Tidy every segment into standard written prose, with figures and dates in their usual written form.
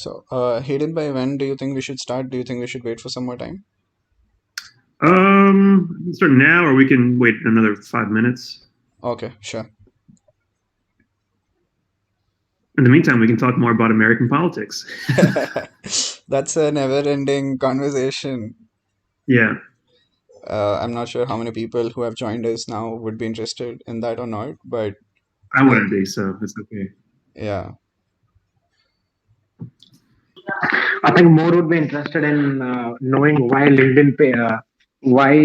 So, Hayden, by when do you think we should start? Do you think we should wait for some more time? We can start now, or we can wait another 5 minutes. Okay, sure. In the meantime, we can talk more about American politics. That's a never-ending conversation. Yeah, I'm not sure how many people who have joined us now would be interested in that or not, but I I, wouldn't be, so it's okay. yeah, I think more would be interested in knowing why LinkedIn pay, why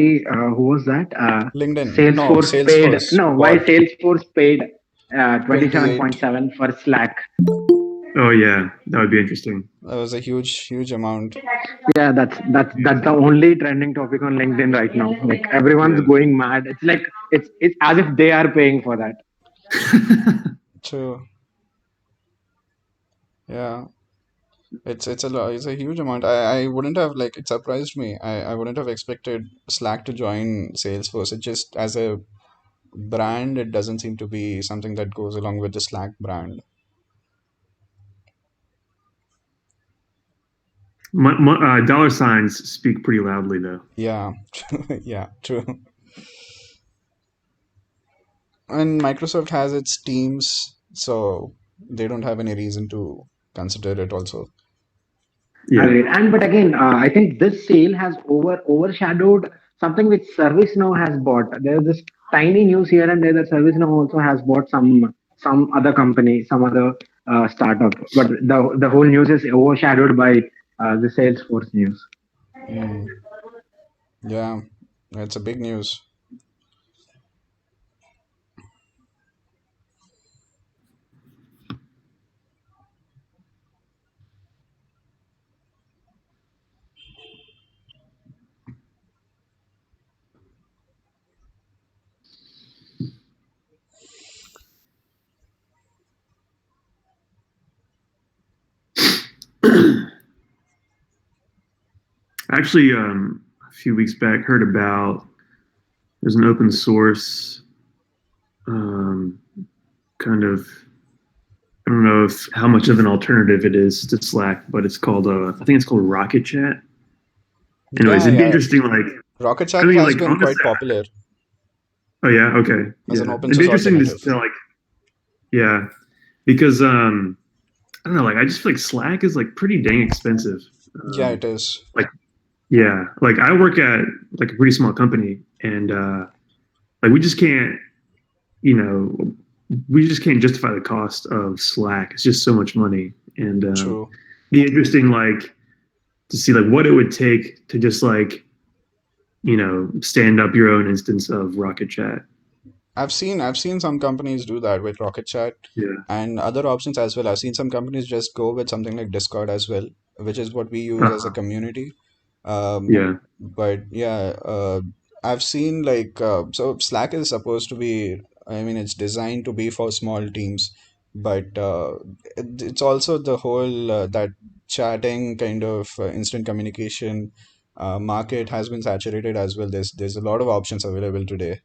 who was that? LinkedIn, no, Salesforce paid Salesforce no why bought Salesforce paid 28. 27.7 for Slack. Oh yeah, that would be interesting. That was a huge, huge amount. Yeah, that's the only trending topic on LinkedIn right now. Like everyone's Yeah. going mad. It's like it's as if they are paying for that. True. Yeah. It's a lot. It's a huge amount. I wouldn't have like it surprised me. I wouldn't have expected Slack to join Salesforce. It just as a brand, it doesn't seem to be something that goes along with the Slack brand. Dollar signs speak pretty loudly, though. Yeah, yeah, true. And Microsoft has its teams, so they don't have any reason to consider it also. Yeah. Agreed. And but again, I think this sale has overshadowed something which ServiceNow has bought. There's this tiny news here and there that ServiceNow also has bought some other company, some other startup. But the whole news is overshadowed by the Salesforce news. Mm, yeah, it's a big news. Actually, a few weeks back, heard about there's an open source um, kind of. I don't know if how much of an alternative it is to Slack, but it's called I think it's called Rocket Chat. Anyways, Yeah, it'd be yeah. interesting. Like, Rocket I Chat mean, has like been honestly, quite popular oh yeah, okay, as an yeah, open it'd be source interesting alternative. to like, yeah, because I don't know, like I just feel like Slack is like pretty dang expensive. Yeah, Um, it is. like yeah, like I work at like a pretty small company, and like we just can't, you know, we just can't justify the cost of Slack. It's just so much money, and True. be interesting like to see like what it would take to just like stand up your own instance of Rocket Chat. I've seen some companies do that with Rocket Chat Yeah, and other options as well. I've seen some companies just go with something like Discord as well, which is what we use as a uh, community. Um, yeah, but yeah, I've seen like so Slack is supposed to be, I mean, it's designed to be for small teams, but it's also the whole that chatting kind of instant communication market has been saturated as well. There's a lot of options available today,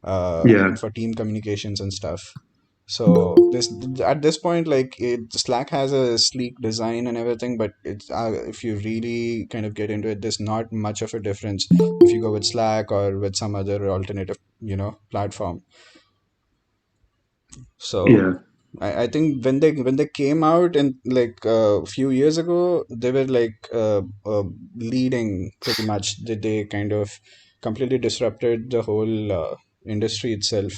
even yeah, for team communications and stuff. So this at this point, like Slack has a sleek design and everything, but it's if you really kind of get into it, there's not much of a difference if you go with Slack or with some other alternative, platform. So yeah. I think when they came out and like a few years ago, they were like leading pretty much. They kind of completely disrupted the whole industry itself.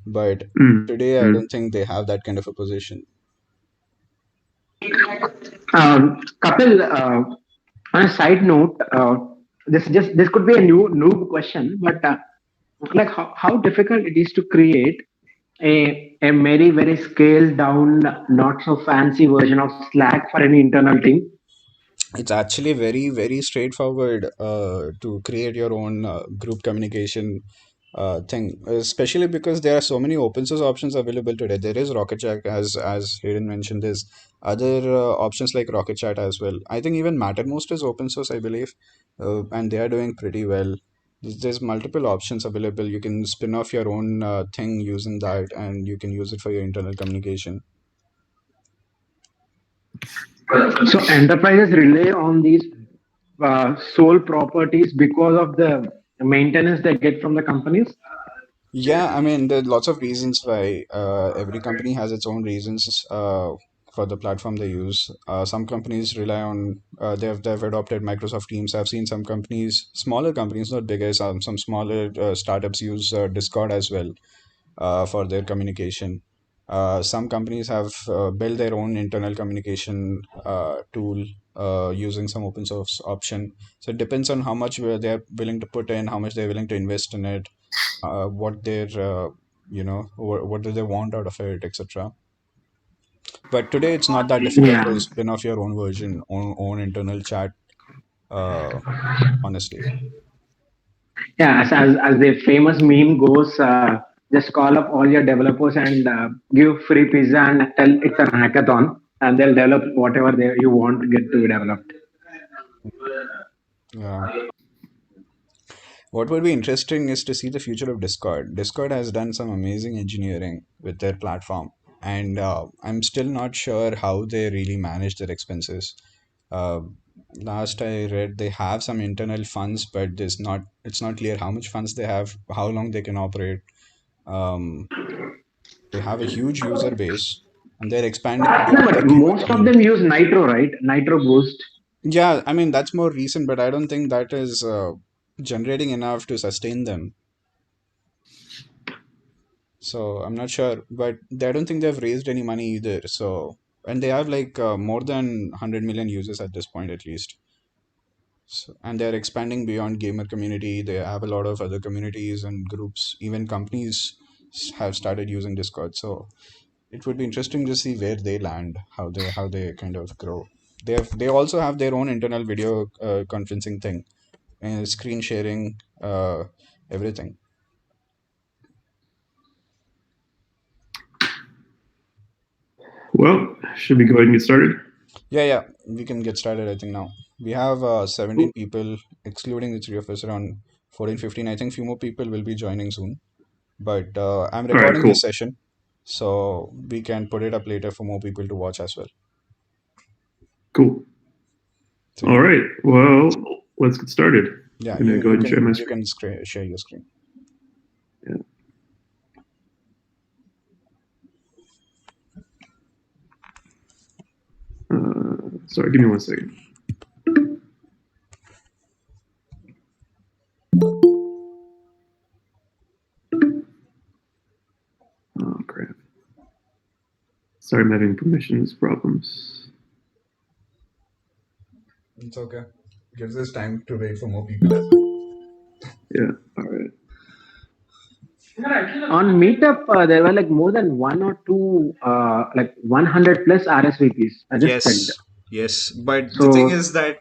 But today, I Mm-hmm. don't think they have that kind of a position. Kapil, on a side note, this could be a new noob question, but like how difficult it is to create a very scaled down, not so fancy version of Slack for any internal team. It's actually very, very straightforward to create your own group communication thing, especially because there are so many open source options available today. There is Rocket Chat, as Hayden mentioned. There's other options like Rocket Chat as well. I think even Mattermost is open source, I believe, and they are doing pretty well. There's multiple options available. You can spin off your own thing using that, and you can use it for your internal communication. So enterprises rely on these sole properties because of the maintenance they get from the companies. Yeah, I mean, there are lots of reasons why every company has its own reasons for the platform they use. Some companies rely on they've adopted Microsoft Teams. I've seen some companies, smaller companies, not bigger, some smaller startups use Discord as well for their communication. Some companies have built their own internal communication tool using some open source option. So it depends on how much they're willing to put in, how much they're willing to invest in it, what their what do they want out of it, etc. But today it's not that difficult Yeah, to spin off your own version, own internal chat. Uh, Honestly, yeah. As the famous meme goes, just call up all your developers and give free pizza and tell it's a hackathon, and they'll develop whatever you want to get to developed. yeah. What would be interesting is to see the future of Discord. Discord has done some amazing engineering with their platform, and I'm still not sure how they really manage their expenses. Uh, Last I read, they have some internal funds, but it's not clear how much funds they have, how long they can operate. Um, they have a huge user base, and they're expanding No, beyond their but gamer most of them community. use Nitro, right? Nitro Boost. Yeah, I mean that's more recent, but I don't think that is generating enough to sustain them. So I'm not sure, but I don't think they've raised any money either. So, and they have like more than 100 million users at this point at least. So, and they're expanding beyond gamer community. They have a lot of other communities and groups. Even companies have started using Discord. So it would be interesting to see where they land, how they kind of grow. They also have their own internal video conferencing thing, and screen sharing, everything. Well, should we go ahead and get started? Yeah, yeah, we can get started, I think now. We have 17 Cool. people, excluding the three of us, around 14, 15. I think few more people will be joining soon. But I'm All right, recording cool. this session, so we can put it up later for more people to watch as well. Cool. So All yeah, right. Well, let's get started. yeah, I'm going to go ahead and share my you screen. can share your screen. Yeah. Sorry, give me 1 second. Oh, crap. Sorry, I'm having permissions problems. It's okay. Gives us time to wait for more people as well. Yeah. All right. On Meetup, there were like more than one or two, like 100 plus RSVPs. I just checked. Yes, yes. But the thing So is that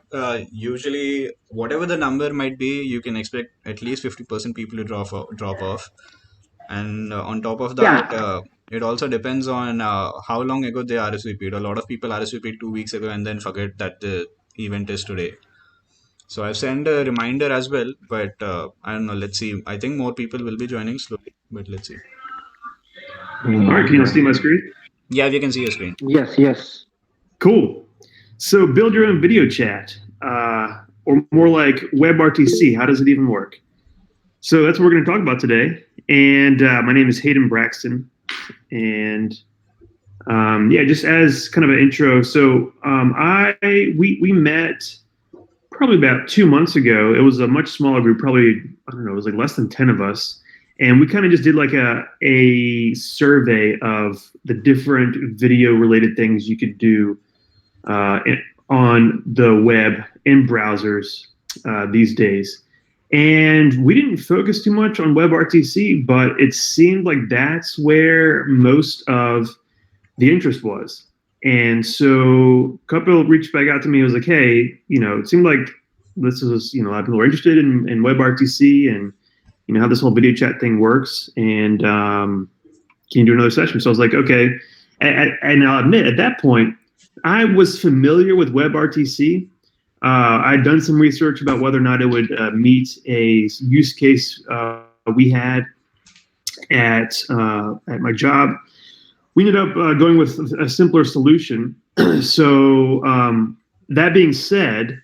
usually, whatever the number might be, you can expect at least 50% people to drop off. And on top of that, yeah, it also depends on how long ago they RSVP'd. A lot of people RSVP'd 2 weeks ago and then forget that the event is today. So I've sent a reminder as well, but I don't know. Let's see. I think more people will be joining slowly, but let's see. All right. yeah, Can you all see yeah. my screen? Yeah, we can see your screen. Yes, yes. Cool. So build your own video chat, or more like WebRTC. How does it even work? So that's what we're going to talk about today. And my name is Hayden Braxton. And yeah, just as kind of an intro. So we met probably about 2 months ago. It was a much smaller group, probably, I don't know, it was like less than 10 of us. And we kind of just did like a survey of the different video related things you could do uh, on the web in browsers these days. And we didn't focus too much on WebRTC, but it seemed like that's where most of the interest was. And so a couple reached back out to me and was like, hey, it seemed like this was, a lot of people were interested in WebRTC and, how this whole video chat thing works. And can you do another session? So I was like, okay. And I'll admit, at that point, I was familiar with WebRTC. I'd done some research about whether or not it would meet a use case we had at my job. we ended up going with a simpler solution. So that being said,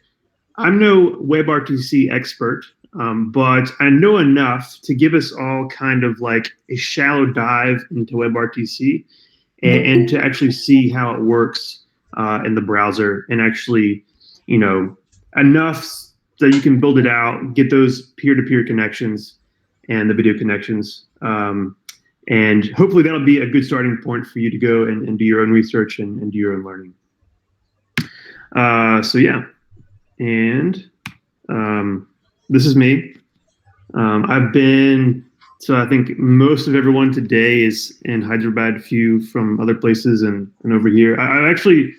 I'm no WebRTC expert, but I know enough to give us all kind of like a shallow dive into WebRTC and to actually see how it works in the browser, and actually, enough that you can build it out, get those peer-to-peer connections and the video connections. And hopefully that'll be a good starting point for you to go and do your own research and do your own learning. So yeah, and this is me. I think most of everyone today is in Hyderabad, few from other places and over here. I actually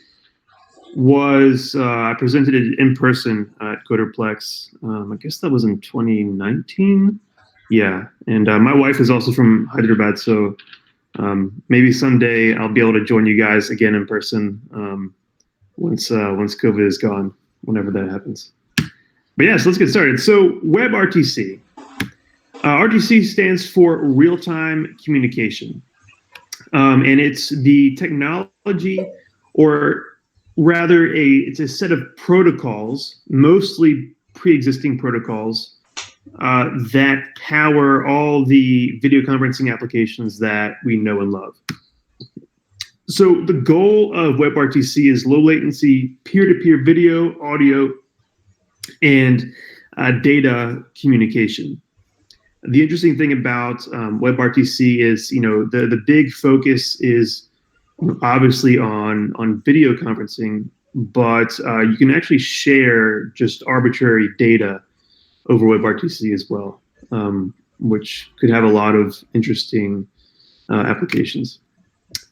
I presented it in person at Coderplex. I guess that was in 2019. Yeah, and my wife is also from Hyderabad, so maybe someday I'll be able to join you guys again in person once COVID is gone, whenever that happens. But yeah, so let's get started. So WebRTC. RTC stands for real-time communication, and it's the technology, or rather, it's a set of protocols, mostly pre-existing protocols, that power all the video conferencing applications that we know and love. So the goal of WebRTC is low latency, peer-to-peer video, audio, and data communication. The interesting thing about WebRTC is, the big focus is obviously on video conferencing, but you can actually share just arbitrary data over WebRTC as well, which could have a lot of interesting applications.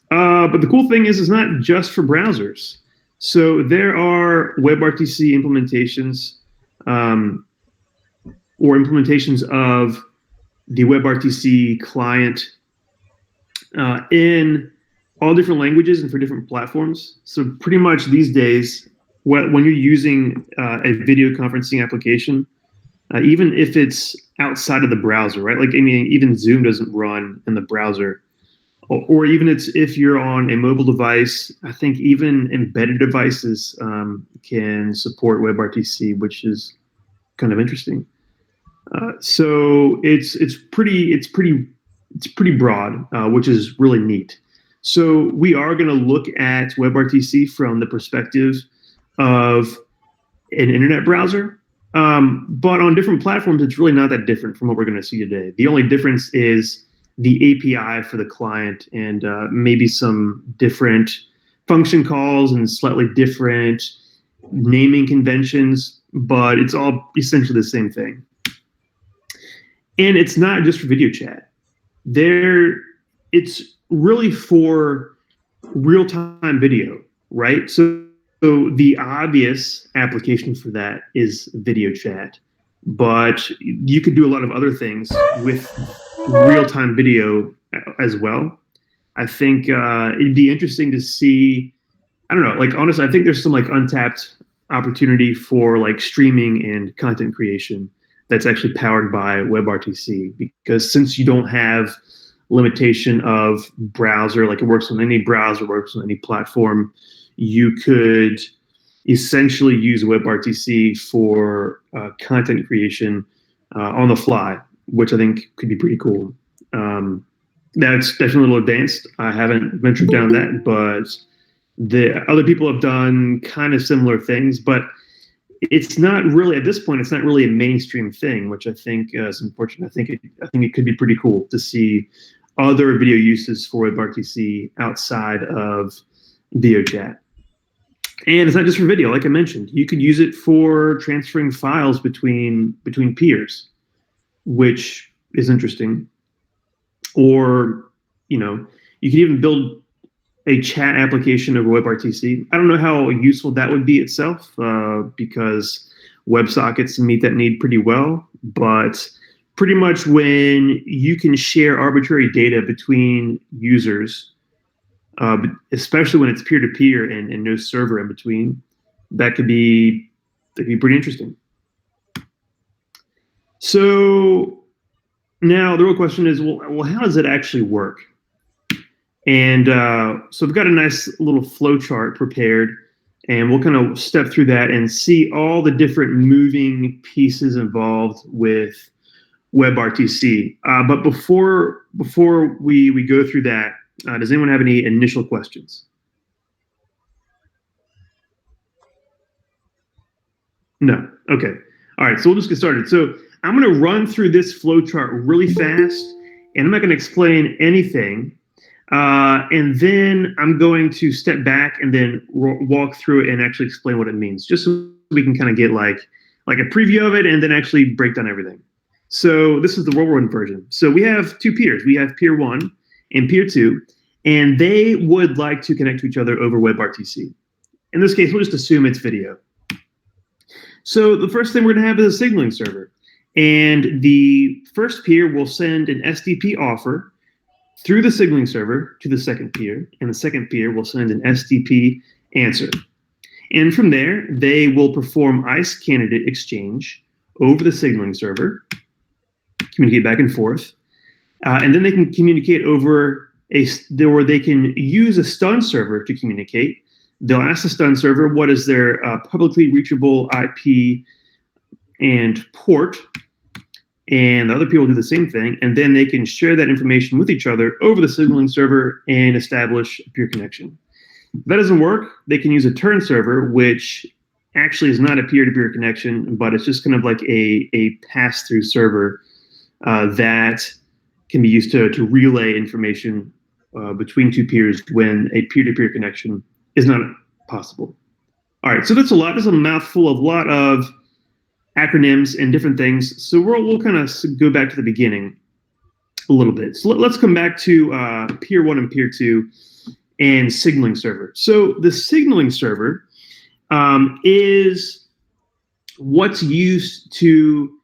But the cool thing is, it's not just for browsers. So there are WebRTC implementations, or implementations of the WebRTC client in all different languages and for different platforms. So pretty much these days, when you're using a video conferencing application, even if it's outside of the browser, right? Like, even Zoom doesn't run in the browser. Or even if you're on a mobile device, I think even embedded devices can support WebRTC, which is kind of interesting. So it's pretty broad, which is really neat. So we are going to look at WebRTC from the perspective of an internet browser, but on different platforms, it's really not that different from what we're going to see today. The only difference is the API for the client, and maybe some different function calls and slightly different naming conventions, but it's all essentially the same thing. And it's not just for video chat. It's really for real-time video, right? So the obvious application for that is video chat, but you could do a lot of other things with real-time video as well. I think it'd be interesting to see, I don't know, like, honestly, I think there's some like untapped opportunity for like streaming and content creation that's actually powered by WebRTC, because since you don't have limitation of browser, like it works on any browser, works on any platform, you could essentially use WebRTC for content creation on the fly, which I think could be pretty cool. That's definitely a little advanced. I haven't ventured down that, but the other people have done kind of similar things, but it's not really, at this point, it's not really a mainstream thing, which I think is unfortunate. I think it could be pretty cool to see other video uses for WebRTC outside of video chat. And it's not just for video, like I mentioned. You could use it for transferring files between peers, which is interesting. Or, you could even build a chat application over WebRTC. I don't know how useful that would be itself, because WebSockets meet that need pretty well. But pretty much when you can share arbitrary data between users, especially when it's peer-to-peer and no server in between, that could be pretty interesting. So now the real question is, well, how does it actually work? And so we've got a nice little flow chart prepared, and we'll kind of step through that and see all the different moving pieces involved with WebRTC. But before we go through that, does anyone have any initial questions? No. Okay. All right. So we'll just get started. So I'm going to run through this flow chart really fast, and I'm not going to explain anything. And then I'm going to step back and then walk through it and actually explain what it means, just so we can kind of get like a preview of it and then actually break down everything. So this is the whirlwind version. So we have two peers. We have peer 1 and peer 2, and they would like to connect to each other over WebRTC. In this case, we'll just assume it's video. So the first thing we're going to have is a signaling server. And the first peer will send an SDP offer through the signaling server to the second peer, and the second peer will send an SDP answer. And from there, they will perform ICE candidate exchange over the signaling server, communicate back and forth, and then they can communicate over or they can use a stun server to communicate. They'll ask the stun server what is their publicly reachable IP and port, and the other people do the same thing, and then they can share that information with each other over the signaling server and establish a peer connection. If that doesn't work, they can use a turn server, which actually is not a peer-to-peer connection, but it's just kind of like a pass-through server that can be used to relay information between two peers when a peer-to-peer connection is not possible. All right, so that's a lot. That's a mouthful of a lot of acronyms and different things. So we'll kind of go back to the beginning a little bit. So let's come back to peer 1 and peer 2 and signaling server. So the signaling server is what's used to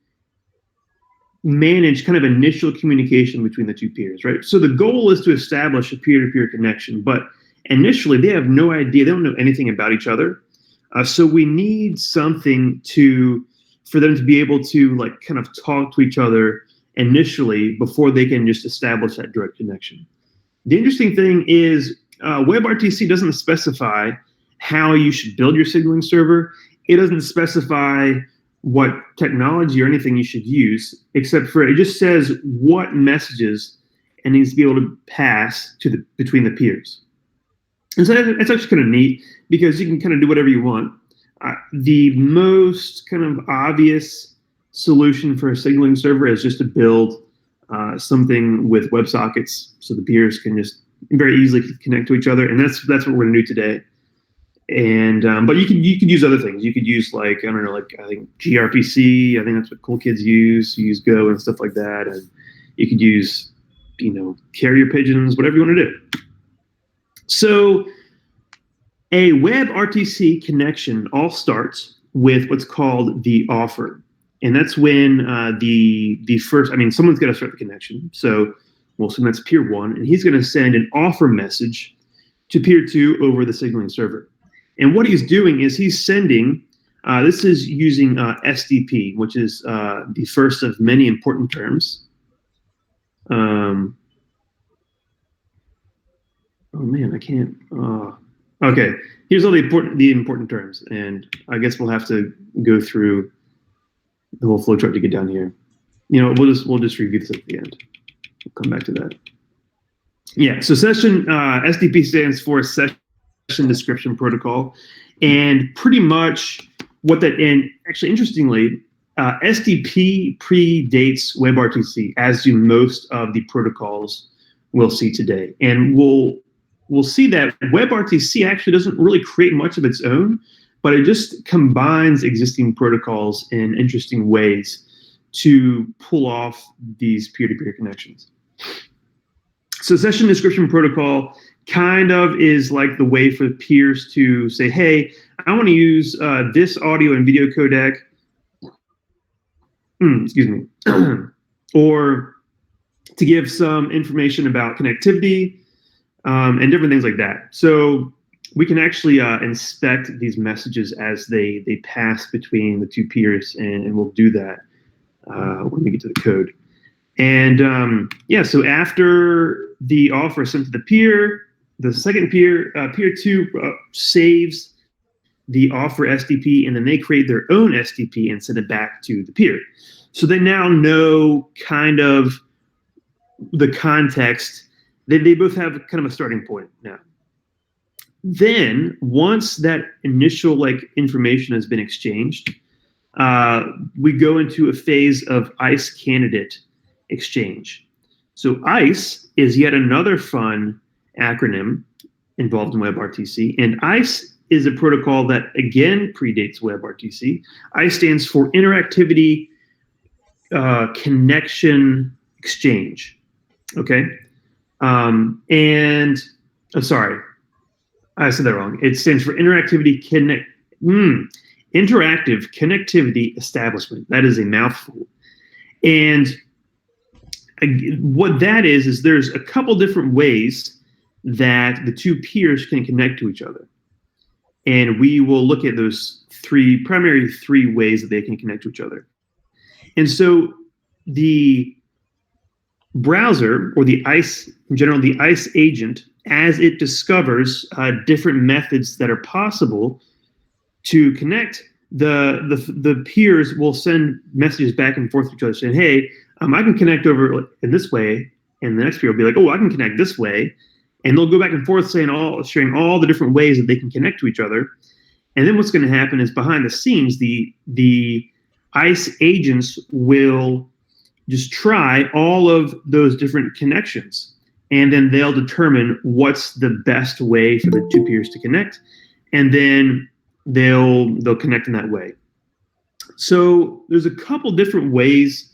manage kind of initial communication between the two peers, right? So the goal is to establish a peer-to-peer connection, but initially they have no idea, they don't know anything about each other. So we need something for them to be able to like kind of talk to each other initially before they can just establish that direct connection. The interesting thing is WebRTC doesn't specify how you should build your signaling server. It doesn't specify what technology or anything you should use, except for it just says what messages it needs to be able to pass to between the peers. And so it's actually kind of neat because you can kind of do whatever you want. The most kind of obvious solution for a signaling server is just to build something with WebSockets so the peers can just very easily connect to each other, and that's what we're going to do today. And but you could use other things. You could use like I don't know, like I think gRPC. I think that's what cool kids use. You use Go and stuff like that, and you could use carrier pigeons, whatever you want to do. So a WebRTC connection all starts with what's called the offer. And that's when the first, someone's got to start the connection. So we'll assume that's peer 1, and he's going to send an offer message to peer 2 over the signaling server. And what he's doing is he's sending, this is using SDP, which is the first of many important terms. Oh man, I can't. Okay, here's all the important terms, and I guess we'll have to go through the whole flowchart to get down here. We'll just review this at the end. We'll come back to that. Yeah, so session SDP stands for Session Description Protocol, and pretty much what that. And actually, interestingly, SDP predates WebRTC, as do most of the protocols we'll see today, and we'll see that WebRTC actually doesn't really create much of its own, but it just combines existing protocols in interesting ways to pull off these peer-to-peer connections. So Session Description Protocol kind of is like the way for peers to say, hey, I want to use this audio and video codec, excuse me, or to give some information about connectivity, and different things like that. So we can actually inspect these messages as they pass between the two peers, and we'll do that when we get to the code. And so after the offer is sent to the peer, the second peer, peer two saves the offer SDP, and then they create their own SDP and send it back to the peer. So they now know kind of the context. They both have kind of a starting point now. Then once that initial information has been exchanged, we go into a phase of ICE candidate exchange. So ICE is yet another fun acronym involved in WebRTC, and ICE is a protocol that again predates WebRTC. ICE stands for Interactivity Connection Exchange. Okay, sorry, I said that wrong. It stands for Interactive Connectivity Establishment. That is a mouthful. And what that is there's a couple different ways that the two peers can connect to each other. And we will look at those primary three ways that they can connect to each other. And so the browser, or the ICE, in general, the ICE agent, as it discovers different methods that are possible to connect, the peers will send messages back and forth to each other saying, hey, I can connect over in this way, and the next peer will be like, oh, I can connect this way. And they'll go back and forth sharing all the different ways that they can connect to each other. And then what's going to happen is behind the scenes, the ICE agents will just try all of those different connections. And then they'll determine what's the best way for the two peers to connect. And then they'll connect in that way. So there's a couple different ways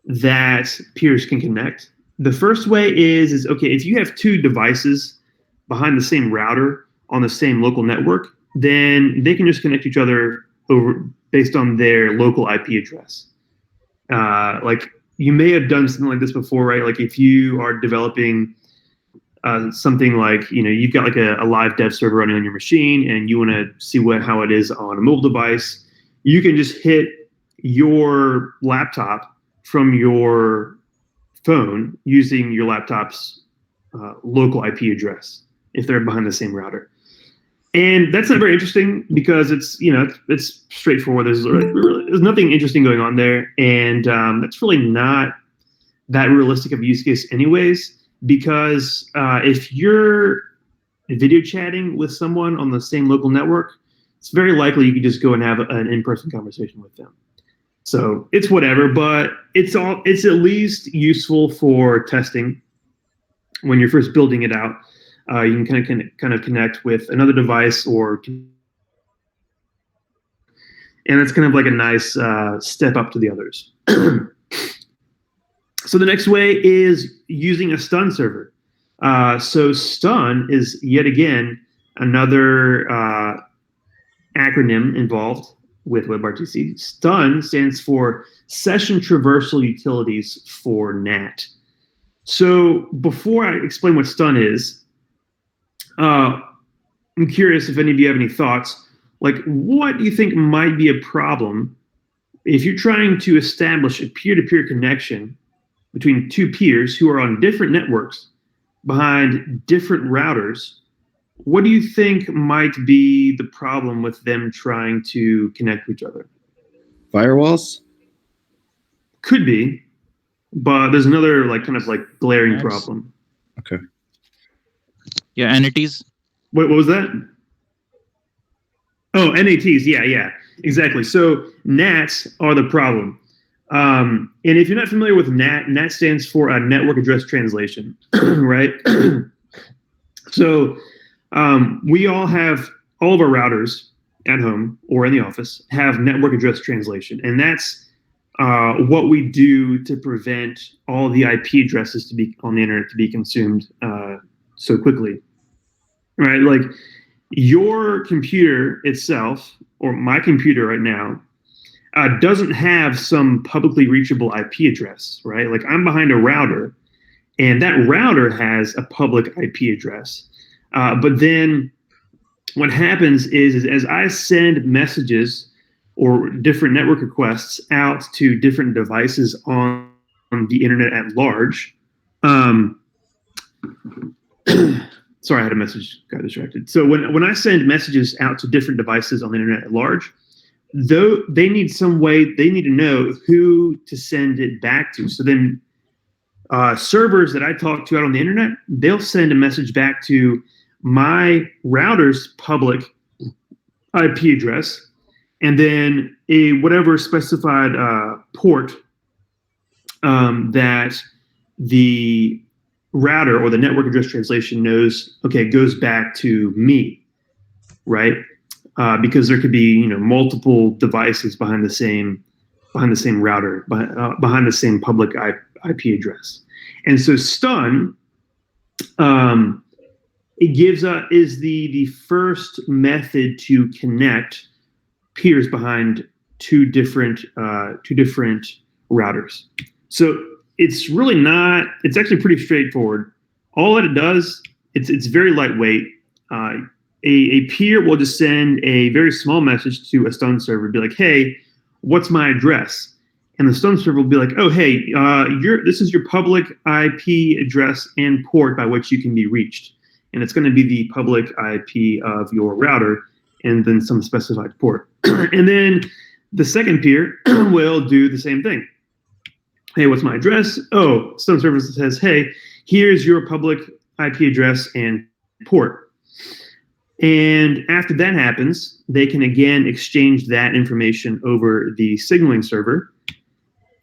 that peers can connect. The first way is okay, if you have two devices behind the same router on the same local network, then they can just connect each other over based on their local IP address. You may have done something like this before, right? Like if you are developing something like, you've got like a live dev server running on your machine and you want to see how it is on a mobile device, you can just hit your laptop from your phone using your laptop's local IP address if they're behind the same router. And that's not very interesting because it's straightforward. There's nothing interesting going on there, and that's really not that realistic of a use case, anyways. Because if you're video chatting with someone on the same local network, it's very likely you could just go and have an in-person conversation with them. So it's whatever, but it's at least useful for testing when you're first building it out. You can kind of connect with another device, and that's kind of like a nice step up to the others. So the next way is using a stun server. So stun is yet again another acronym involved with WebRTC. Stun stands for Session Traversal Utilities for NAT. So before I explain what stun is, I'm curious if any of you have any thoughts. Like, what do you think might be a problem if you're trying to establish a peer-to-peer connection between two peers who are on different networks behind different routers? What do you think might be the problem with them trying to connect with each other? Firewalls? Could be, but there's another glaring problem. Okay. Yeah, entities. Wait, what was that? Oh, NATs. Yeah, exactly. So NATs are the problem. And if you're not familiar with NAT stands for a network address translation, right? So we all have, all of our routers at home or in the office have network address translation. And that's what we do to prevent all the IP addresses to be on the internet to be consumed so quickly, right? Like your computer itself, or my computer right now, doesn't have some publicly reachable IP address, right? Like I'm behind a router, and that router has a public IP address. But then what happens is as I send messages or different network requests out to different devices on the internet at large. Sorry, I had a message, got distracted. So when I send messages out to different devices on the internet at large, though they need to know who to send it back to. So then servers that I talk to out on the internet, they'll send a message back to my router's public IP address, and then whatever specified port that the router or the network address translation knows, okay, goes back to me, right? Because there could be multiple devices behind the same router, behind the same public IP address. And so stun is the first method to connect peers behind two different routers. So it's actually pretty straightforward. All that it does, it's very lightweight. A peer will just send a very small message to a stun server, be like, hey, what's my address? And the stun server will be like, oh, hey, this is your public IP address and port by which you can be reached. And it's going to be the public IP of your router and then some specified port. And then the second peer will do the same thing. Hey, what's my address? Oh, stun server says, hey, here's your public IP address and port. And after that happens, they can again exchange that information over the signaling server.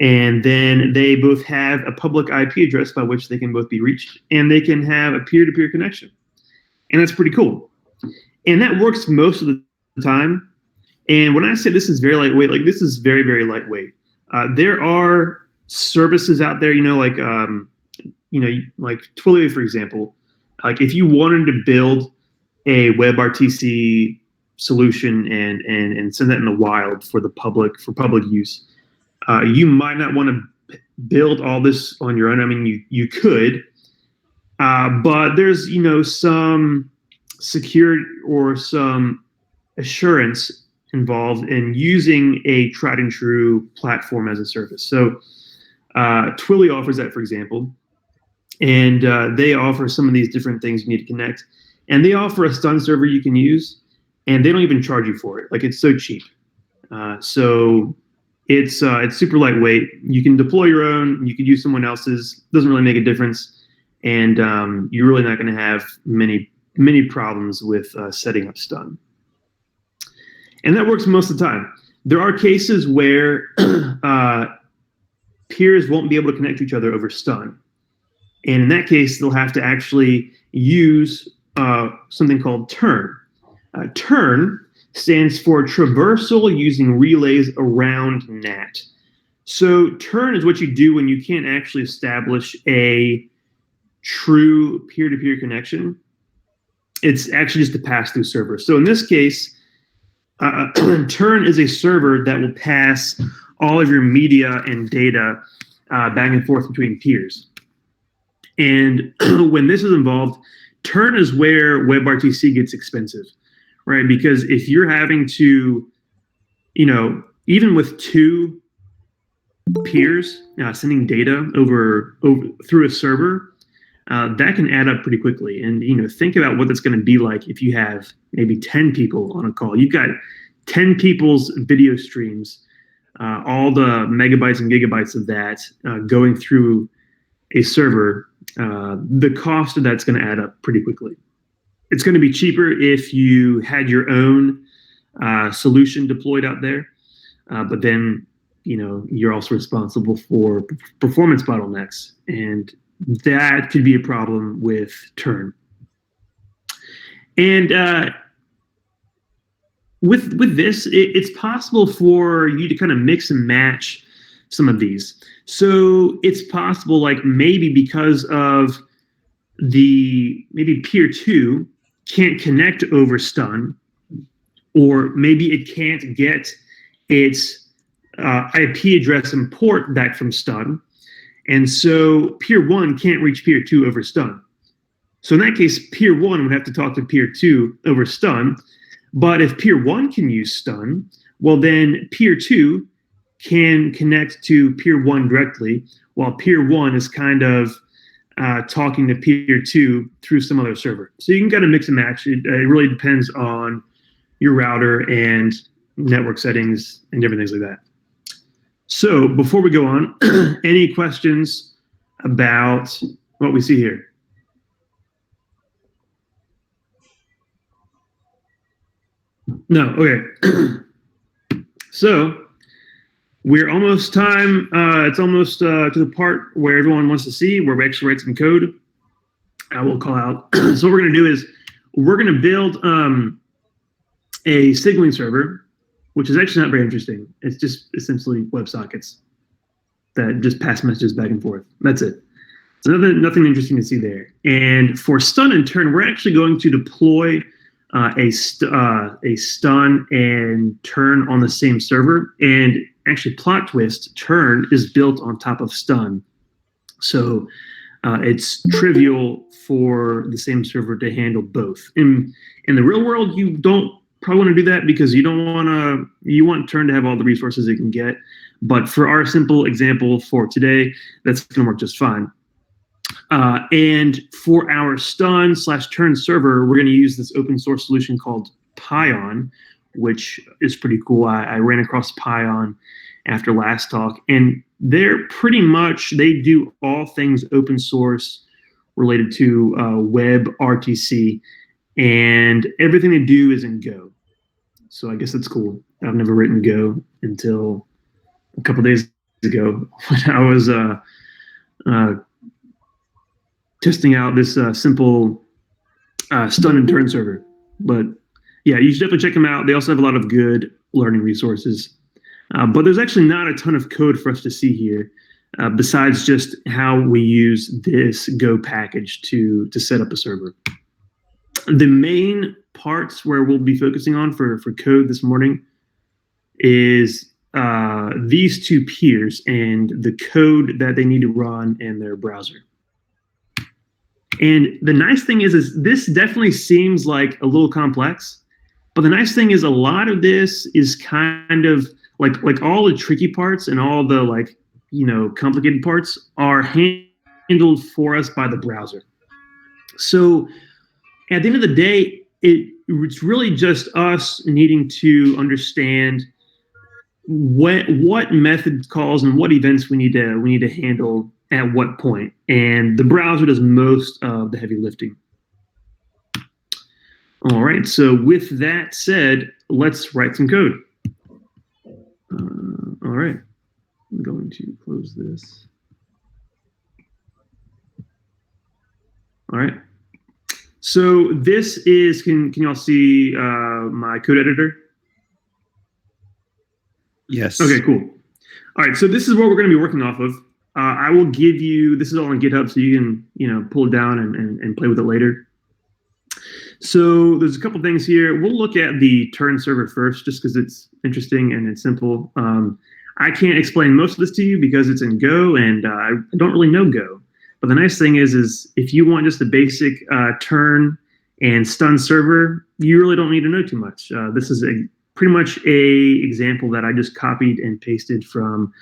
And then they both have a public IP address by which they can both be reached, and they can have a peer-to-peer connection. And that's pretty cool. And that works most of the time. And when I say this is very lightweight, like this is very, very lightweight. There are services out there, like Twilio, for example. Like if you wanted to build a WebRTC solution and send that in the wild for public use, you might not want to build all this on your own. I mean, you could, but there's some security or some assurance involved in using a tried and true platform as a service. So Twilio offers that, for example, and they offer some of these different things you need to connect. And they offer a stun server you can use, and they don't even charge you for it. Like it's so cheap. So it's super lightweight. You can deploy your own. You could use someone else's. Doesn't really make a difference, and you're really not going to have many problems with setting up stun. And that works most of the time. There are cases where peers won't be able to connect to each other over stun, and in that case, they'll have to actually use something called turn. Turn stands for traversal using relays around NAT. So turn is what you do when you can't actually establish a true peer-to-peer connection. It's actually just a pass-through server. So in this case, turn is a server that will pass all of your media and data back and forth between peers. And when this is involved, turn is where WebRTC gets expensive, right? Because if you're having to, even with two peers sending data over through a server, that can add up pretty quickly. And think about what that's going to be like if you have maybe 10 people on a call. You've got 10 people's video streams, all the megabytes and gigabytes of that going through a server. The cost of that's going to add up pretty quickly. It's going to be cheaper if you had your own solution deployed out there, but then you're also responsible for performance bottlenecks, and that could be a problem with turn. And with this, it's possible for you to kind of mix and match some of these. So it's possible, like maybe because of maybe peer 2 can't connect over stun, or maybe it can't get its IP address and port back from stun, and so peer 1 can't reach peer 2 over stun. So in that case, peer 1 would have to talk to peer 2 over stun. But if peer 1 can use stun, well then peer 2 can connect to peer 1 directly, while peer 1 is kind of talking to peer 2 through some other server. So you can kind of mix and match. It really depends on your router and network settings and different things like that. So before we go on, any questions about what we see here? No, okay. So we're almost time. It's almost to the part where everyone wants to see, where we actually write some code. I will call out. So what we're going to do is we're going to build a signaling server, which is actually not very interesting. It's just essentially WebSockets that just pass messages back and forth. That's it. So nothing interesting to see there. And for stun and turn, we're actually going to deploy a stun and turn on the same server. And actually, plot twist, turn is built on top of stun. So it's trivial for the same server to handle both. In the real world, you don't probably want to do that because you want turn to have all the resources it can get. But for our simple example for today, that's going to work just fine. And for our stun/turn server, we're going to use this open source solution called Pion, which is pretty cool. I ran across Pion after last talk, and they do all things open source related to WebRTC, and everything they do is in Go. So I guess that's cool. I've never written Go until a couple days ago when I was testing out this simple stun and turn server. But yeah, you should definitely check them out. They also have a lot of good learning resources. But there's actually not a ton of code for us to see here, besides just how we use this Go package to set up a server. The main parts where we'll be focusing on for code this morning is these two peers and the code that they need to run in their browser. And the nice thing is this definitely seems like a little complex, but the nice thing is a lot of this is kind of like all the tricky parts and all the complicated parts are handled for us by the browser. So at the end of the day, it's really just us needing to understand what method calls and what events we need to handle at what point, and the browser does most of the heavy lifting. All right, so with that said, let's write some code. All right, I'm going to close this. All right, so this is, can y'all see my code editor? Yes. Okay, cool. All right, so this is what we're going to be working off of. I will give you, this is all on GitHub, so you can pull it down and play with it later. So there's a couple things here. We'll look at the turn server first, just because it's interesting and it's simple. I can't explain most of this to you because it's in Go, and I don't really know Go. But the nice thing is if you want just a basic turn and stun server, you really don't need to know too much. This is pretty much a example that I just copied and pasted from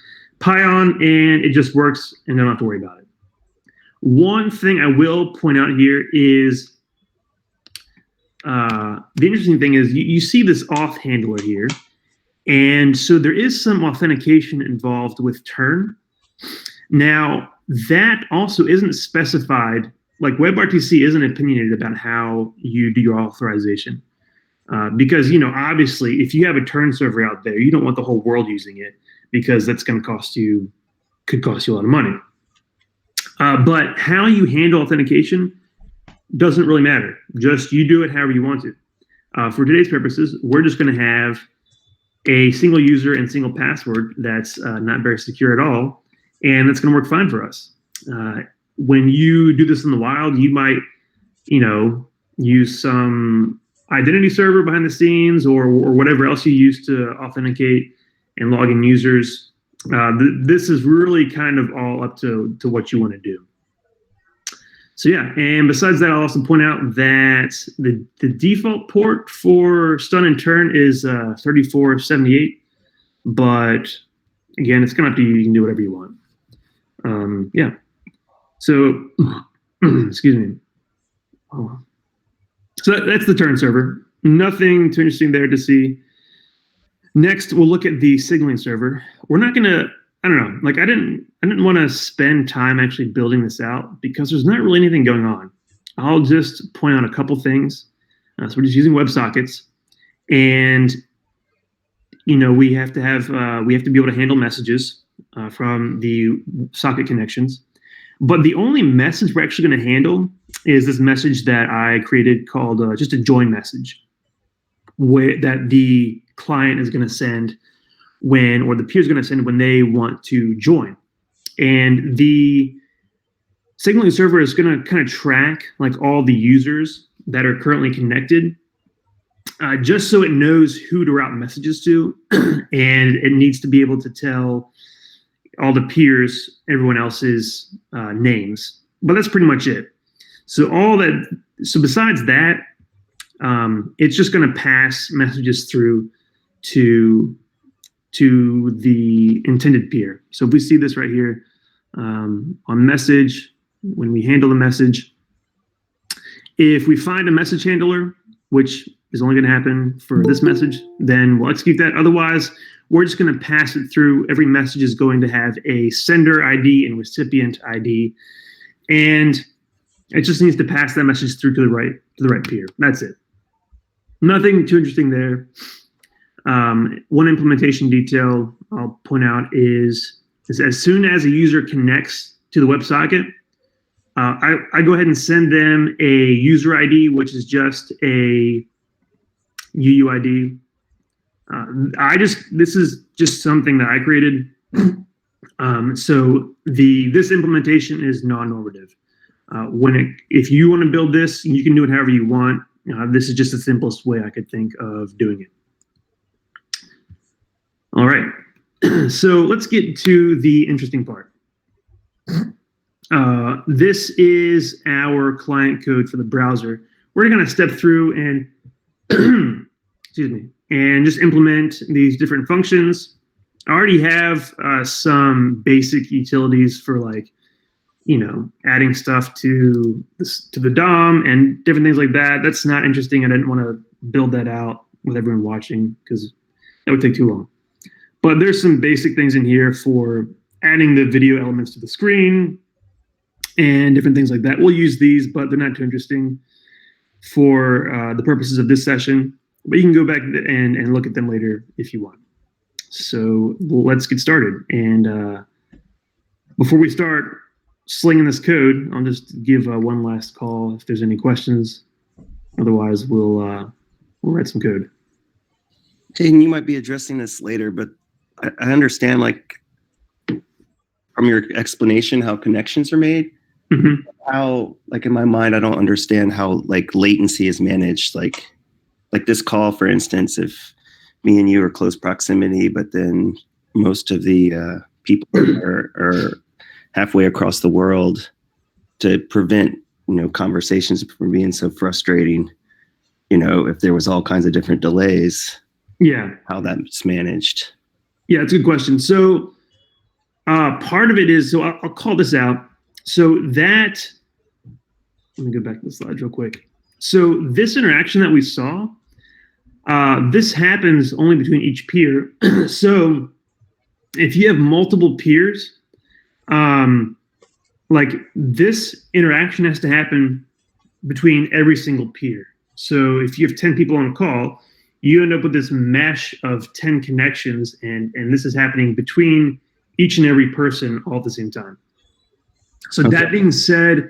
Pion, and it just works, and I don't have to worry about it. One thing I will point out here is the interesting thing is you see this auth handler here, and so there is some authentication involved with turn. Now, that also isn't specified, like WebRTC isn't opinionated about how you do your authorization. Because, obviously, if you have a turn server out there, you don't want the whole world using it because that's going to could cost you a lot of money. But how you handle authentication doesn't really matter. Just you do it however you want to. For today's purposes, we're just going to have a single user and single password that's not very secure at all, and that's going to work fine for us. When you do this in the wild, you might, use some identity server behind the scenes or whatever else you use to authenticate and log in users. This is really kind of all up to what you want to do. So yeah, and besides that, I'll also point out that the default port for stun and turn is 3478, but again, it's kind of up to you. You can do whatever you want. Yeah. So, excuse me. Oh. So that's the turn server. Nothing too interesting there to see. Next, we'll look at the signaling server. We're not gonna, I don't know, like I didn't want to spend time actually building this out because there's not really anything going on. I'll just point out a couple things. So we're just using WebSockets, and we have to be able to handle messages from the socket connections. But the only message we're actually going to handle is this message that I created called just a join message, that the client is going to send or the peer is going to send when they want to join. And the signaling server is going to kind of track like all the users that are currently connected, just so it knows who to route messages to, and it needs to be able to tell all the peers everyone else's names. But that's pretty much it. So besides that, it's just going to pass messages through to the intended peer. So if we see this right here on message, when we handle the message, if we find a message handler, which is only going to happen for this message, then we'll execute that. Otherwise, we're just going to pass it through. Every message is going to have a sender ID and recipient ID, and it just needs to pass that message through to the right peer. That's it. Nothing too interesting there. One implementation detail I'll point out is as soon as a user connects to the WebSocket, I go ahead and send them a user ID, which is just a UUID. This is just something that I created. So this implementation is non-normative. If you want to build this, you can do it however you want. This is just the simplest way I could think of doing it. All right, so let's get to the interesting part. This is our client code for the browser. We're going to step through and excuse me, and just implement these different functions. I already have some basic utilities for adding stuff to the DOM and different things like that. That's not interesting. I didn't want to build that out with everyone watching because that would take too long. But there's some basic things in here for adding the video elements to the screen and different things like that. We'll use these, but they're not too interesting for the purposes of this session. But you can go back and look at them later if you want. So let's get started. And before we start slinging this code, I'll just give one last call if there's any questions. Otherwise, we'll write some code. Hey, and you might be addressing this later, but I understand, from your explanation, how connections are made. Mm-hmm. How, in my mind, I don't understand how, latency is managed. Like this call, for instance, if me and you are close proximity, but then most of the people are halfway across the world, to prevent, conversations from being so frustrating, if there was all kinds of different delays. Yeah. How that's managed. Yeah, it's a good question. So part of it is, so I'll call this out. So let me go back to the slides real quick. So this interaction that we saw, this happens only between each peer. So if you have multiple peers, this interaction has to happen between every single peer. So if you have 10 people on a call, you end up with this mesh of 10 connections, and this is happening between each and every person all at the same time. So okay. That being said,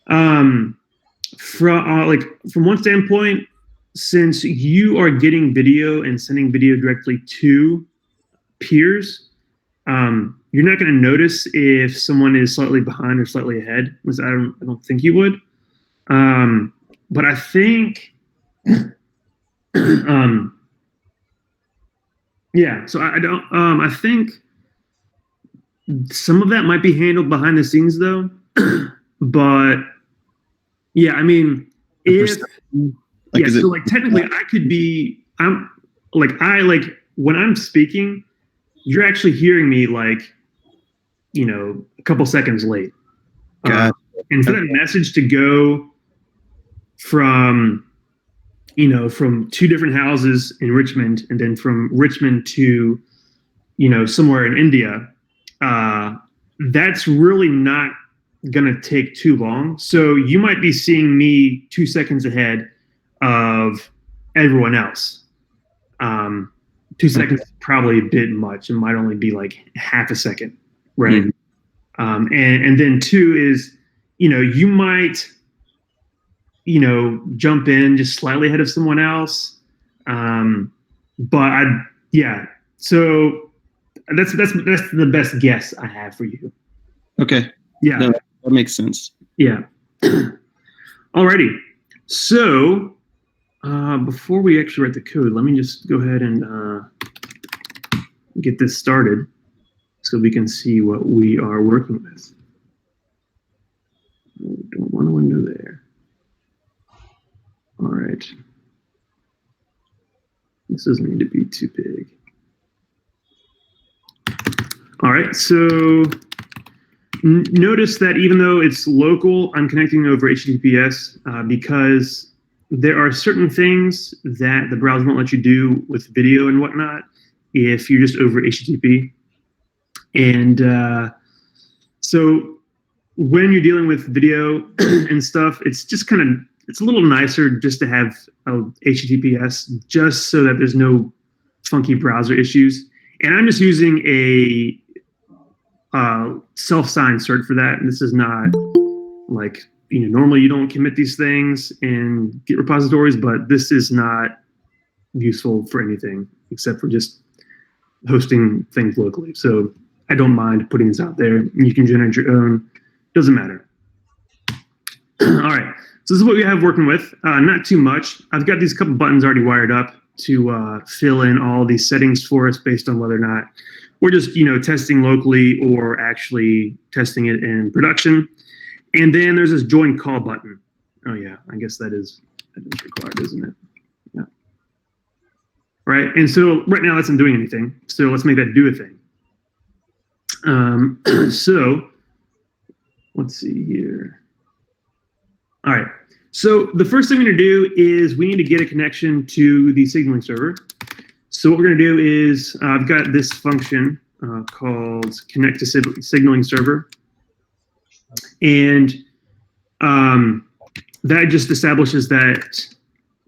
from one standpoint, since you are getting video and sending video directly to peers, you're not going to notice if someone is slightly behind or slightly ahead. I don't think you would. But I think, yeah. So I don't. I think some of that might be handled behind the snées, though. But yeah, I mean, technically, I could be. When I'm speaking, you're actually hearing me a couple seconds late. Got And for that message to go from two different houses in Richmond, and then from Richmond to, somewhere in India, that's really not going to take too long. So you might be seeing me 2 seconds ahead of everyone else. 2 seconds is probably a bit much. It might only be like half a second, right? And then two is, you might, jump in just slightly ahead of someone else. So that's the best guess I have for you. Okay. Yeah. No, that makes sense. Yeah. Alrighty. So before we actually write the code, let me just go ahead and get this started so we can see what we are working with. Don't want a window there. All right. This doesn't need to be too big. All right, so notice that even though it's local, I'm connecting over HTTPS because there are certain things that the browser won't let you do with video and whatnot if you're just over HTTP. And so when you're dealing with video and stuff, it's a little nicer just to have HTTPS just so that there's no funky browser issues. And I'm just using a self-signed cert for that. And this is not like, normally you don't commit these things in Git repositories, but this is not useful for anything except for just hosting things locally. So I don't mind putting this out there. You can generate your own, doesn't matter. All right, so this is what we have working with. Not too much. I've got these couple buttons already wired up to fill in all these settings for us based on whether or not we're just testing locally or actually testing it in production. And then there's this join call button. Oh yeah, I guess that is required, isn't it? Yeah. Right, and so right now that's not doing anything. So let's make that do a thing. So let's see here. All right, so the first thing we're gonna do is we need to get a connection to the signaling server. So what we're gonna do is I've got this function called connect to signaling server. And that just establishes that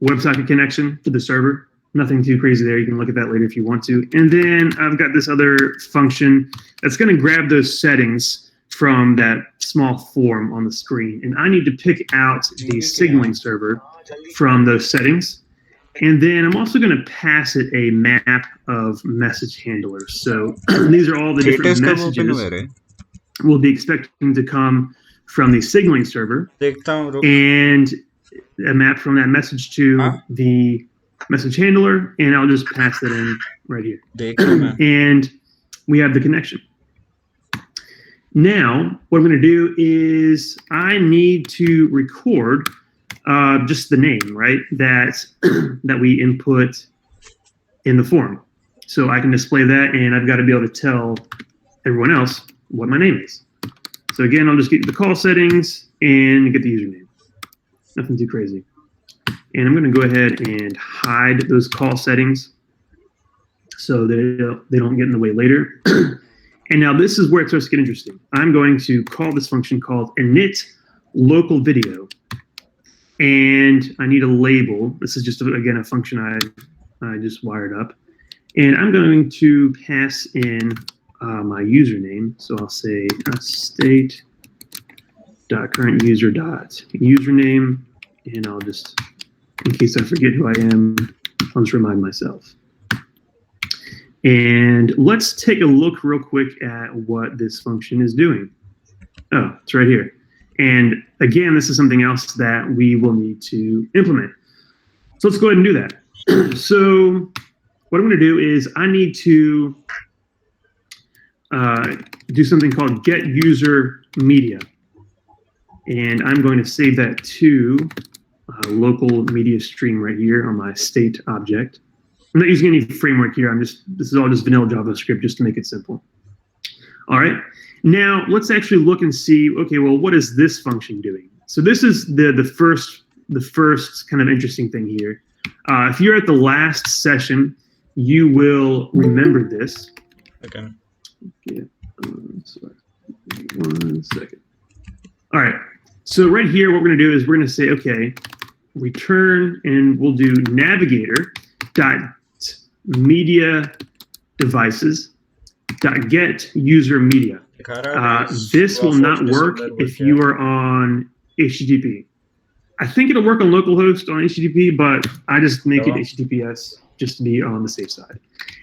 WebSocket connection to the server. Nothing too crazy there. You can look at that later if you want to. And then I've got this other function that's gonna grab those settings from that small form on the screen. And I need to pick out the signaling server from those settings. And then I'm also going to pass it a map of message handlers. So these are all the different messages we'll be expecting to come from the signaling server. And a map from that message to the message handler. And I'll just pass that in right here. And we have the connection. Now, what I'm going to do is I need to record just the name, right, that we input in the form. So I can display that, and I've got to be able to tell everyone else what my name is. So again, I'll just get the call settings and get the username. Nothing too crazy. And I'm going to go ahead and hide those call settings so that they don't get in the way later. And now this is where it starts to get interesting. I'm going to call this function called init local video. And I need a label. This is just, again, a function I just wired up. And I'm going to pass in my username. So I'll say state.currentuser.username. And I'll just, in case I forget who I am, I'll just remind myself. And let's take a look real quick at what this function is doing. Oh, it's right here. And again, this is something else that we will need to implement. So let's go ahead and do that. So what I'm going to do is I need to do something called get user media. And I'm going to save that to local media stream right here on my state object. I'm not using any framework here. This is all just vanilla JavaScript just to make it simple. All right. Now let's actually look and see. Okay, well, what is this function doing? So this is the first kind of interesting thing here. If you're at the last session, you will remember this. Okay. Yeah. Sorry. 1 second. All right. So right here, what we're going to do is we're going to say, okay, return, and we'll do navigator dot media devices dot get user media. This will not work if you are on HTTP. I think it'll work on localhost on HTTP, but I just make it HTTPS just to be on the safe side.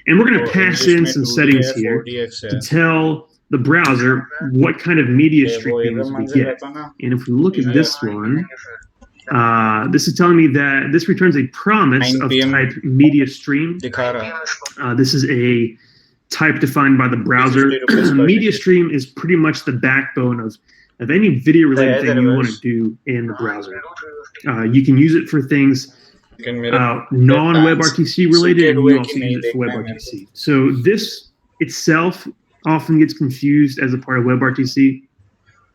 And we're going to pass in some settings here to tell the browser what kind of media streams we get. And if we look at this one, this is telling me that this returns a promise of type media stream. This is a type defined by the browser. Media stream is pretty much the backbone of any video related thing you want to do in the browser. You can use it for things non-WebRTC related, and you also use it for WebRTC. So this itself often gets confused as a part of WebRTC,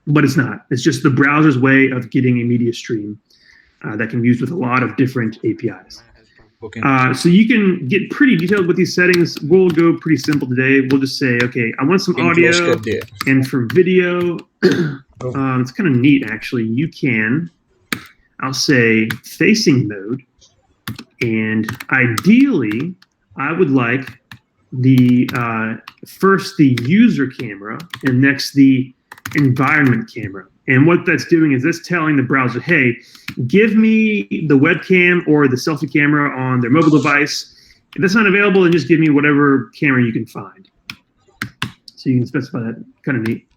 but it's not. It's just the browser's way of getting a media stream that can be used with a lot of different APIs. So you can get pretty detailed with these settings. We'll go pretty simple today. We'll just say, okay, I want some audio, and for video, it's kind of neat actually. You can, I'll say facing mode, and ideally, I would like the first the user camera and next the environment camera. And what that's doing is that's telling the browser, hey, give me the webcam or the selfie camera on their mobile device. If that's not available, then just give me whatever camera you can find. So you can specify that, kind of neat.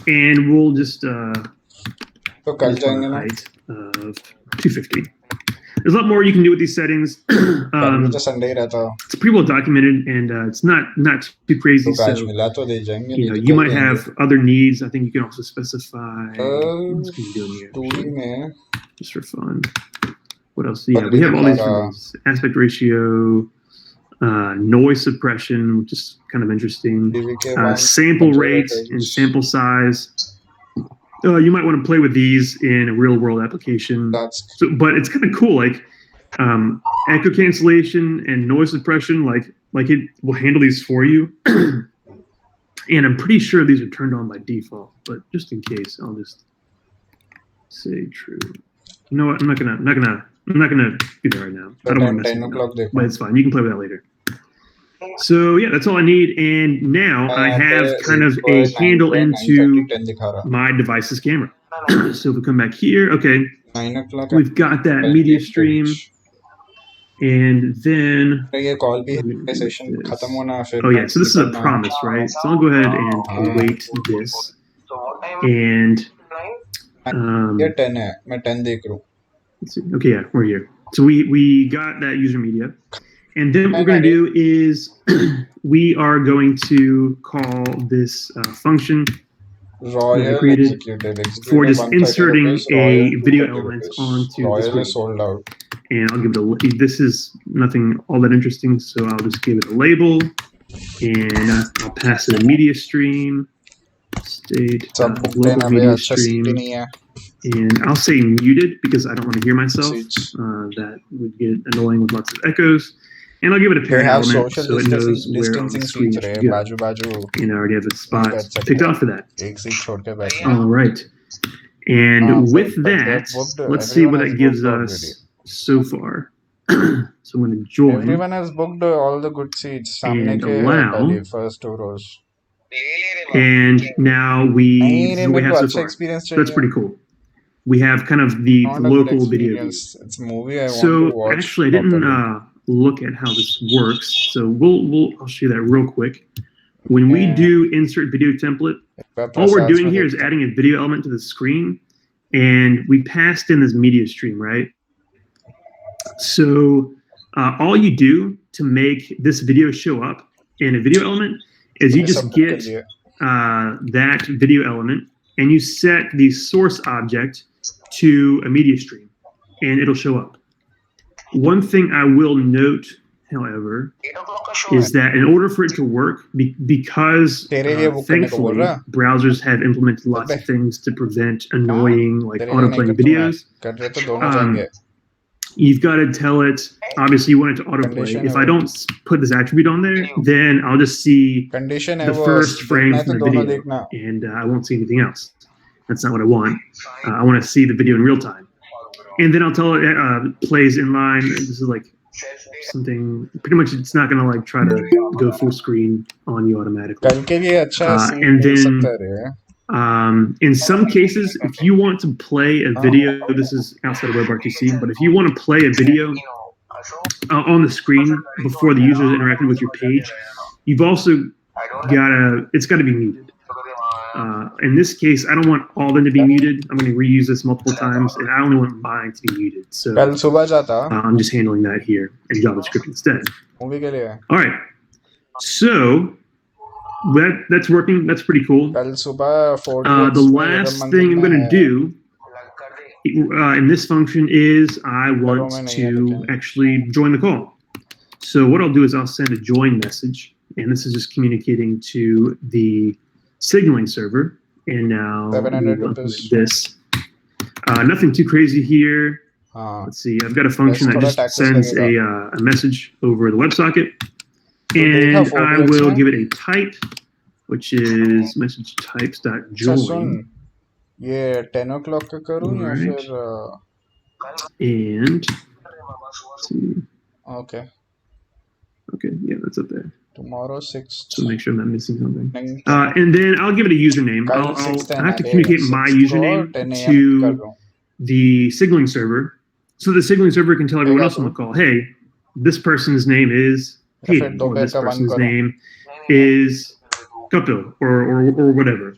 And we'll just height of 250. There's a lot more you can do with these settings. It's pretty well documented, and it's not too crazy. So you might have other needs. I think you can also specify. What can you do in here? Just for fun. What else? Yeah, we have all these things. Aspect ratio, noise suppression, which is kind of interesting. Sample rate and sample size. You might want to play with these in a real world application. But it's kind of cool, like echo cancellation and noise suppression, like it will handle these for you. And I'm pretty sure these are turned on by default, but just in case, I'll just say true. You know what? I'm not gonna do that right now. I don't want to mess with it, but it's fine. You can play with that later. So yeah, that's all I need. And now I have kind of a handle into my device's camera. So if we come back here, okay, we've got that media stream. And then, oh yeah, so this is a promise, right? So I'll go ahead and await this. And let's see. Okay, yeah, we're here. So we got that user media. And then what we're going to do is we are going to call this function that I created for just inserting a video element onto the screen. And I'll give it this is nothing all that interesting, so I'll just give it a label, and I'll pass it a media stream, state, local media stream, and I'll say muted because I don't want to hear myself. That would get annoying with lots of echoes. And I'll give it a parent element so it knows where on the screen it should go. And I already have a spot picked out for that. All right. And with that, let's see what that gives us so far. So I'm going to join. Everyone has booked all the good seats. And allow. First 2 rows. And now we have so far. So that's pretty cool. We have kind of the local video view. It's a movie I want so to watch. Actually, I didn't look at how this works. So I'll show you that real quick. When we do insert video template, all we're doing here is adding a video element to the screen, and we passed in this media stream, right? So all you do to make this video show up in a video element is you just get that video element and you set the source object to a media stream, and it'll show up. One thing I will note however, is that in order for it to work, because thankfully browsers have implemented lots of things to prevent annoying like autoplaying videos. You've got to tell it, obviously you want it to autoplay. If I don't put this attribute on there, then I'll just see the first frame from the video and I won't see anything else. That's not what I want. I want to see the video in real time. And then I'll tell it plays inline. This is like something, pretty much it's not going to like try to go full screen on you automatically. And then in some cases, if you want to play a video, this is outside of WebRTC, but if you want to play a video on the screen before the user is interacting with your page, you've also it's got to be muted. In this case, I don't want all of them to be muted. I'm going to reuse this multiple times, and I only want mine to be muted. So I'm just handling that here in JavaScript instead. All right. So that's working. That's pretty cool. The last thing I'm going to do in this function is I want to actually join the call. So what I'll do is I'll send a join message, and this is just communicating to the signaling server. And now this. Nothing too crazy here. Let's see. I've got a function that just sends a message over the WebSocket. And I will give it a type, which is message types.join. Yeah, 10 o'clock ka karu ya fir and let's see. Okay, yeah, that's up there. Tomorrow 6. So make sure I'm not missing something. And then I'll give it a username. I have to communicate my username to the signaling server, so the signaling server can tell everyone else on the call, hey, this person's name is Hayden, or this person's name is Kapil, or whatever.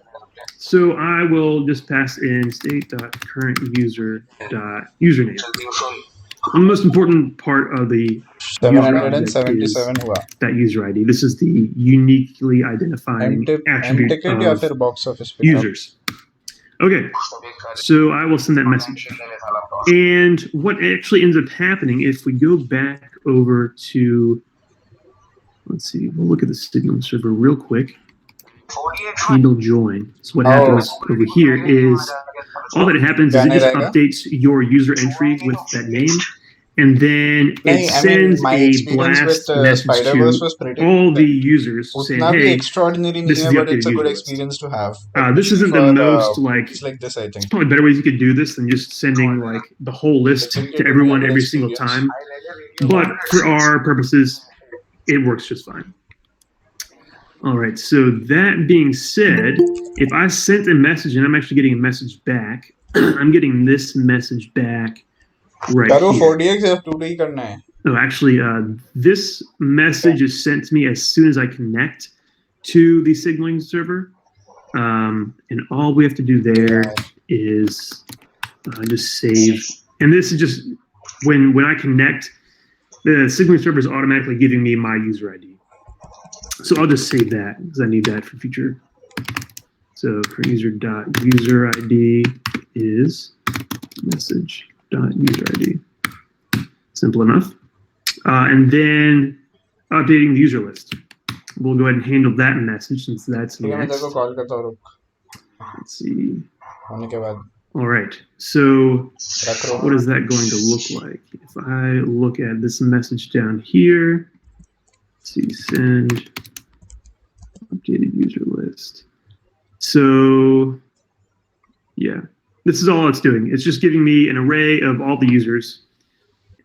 So I will just pass in state.currentuser.username. The most important part of the 777 that user ID. This is the uniquely identifying attribute of box office users. Okay, so I will send that message. And what actually ends up happening if we go back over to, let's see, we'll look at the signal server real quick. Handle join. So what happens over here is all that happens is it just updates your user entry with that name, and then it sends a blast message to all the users saying, hey, this is the updated user list. This isn't the most like this, I think. There's probably better ways you could do this than just sending like the whole list to everyone every single time. But for our purposes, it works just fine. All right, so that being said, if I sent a message and I'm actually getting a message back, I'm getting this message back right here. No, actually, this message is sent to me as soon as I connect to the signaling server. And all we have to do there is just save. And this is just, when I connect, the signaling server is automatically giving me my user ID. So I'll just save that because I need that for future. So for user.user ID is message.user ID. Simple enough. And then updating the user list. We'll go ahead and handle that message since that's next. Let's see. All right. So what is that going to look like? If I look at this message down here, let's see, send updated user list. So yeah, this is all it's doing. It's just giving me an array of all the users,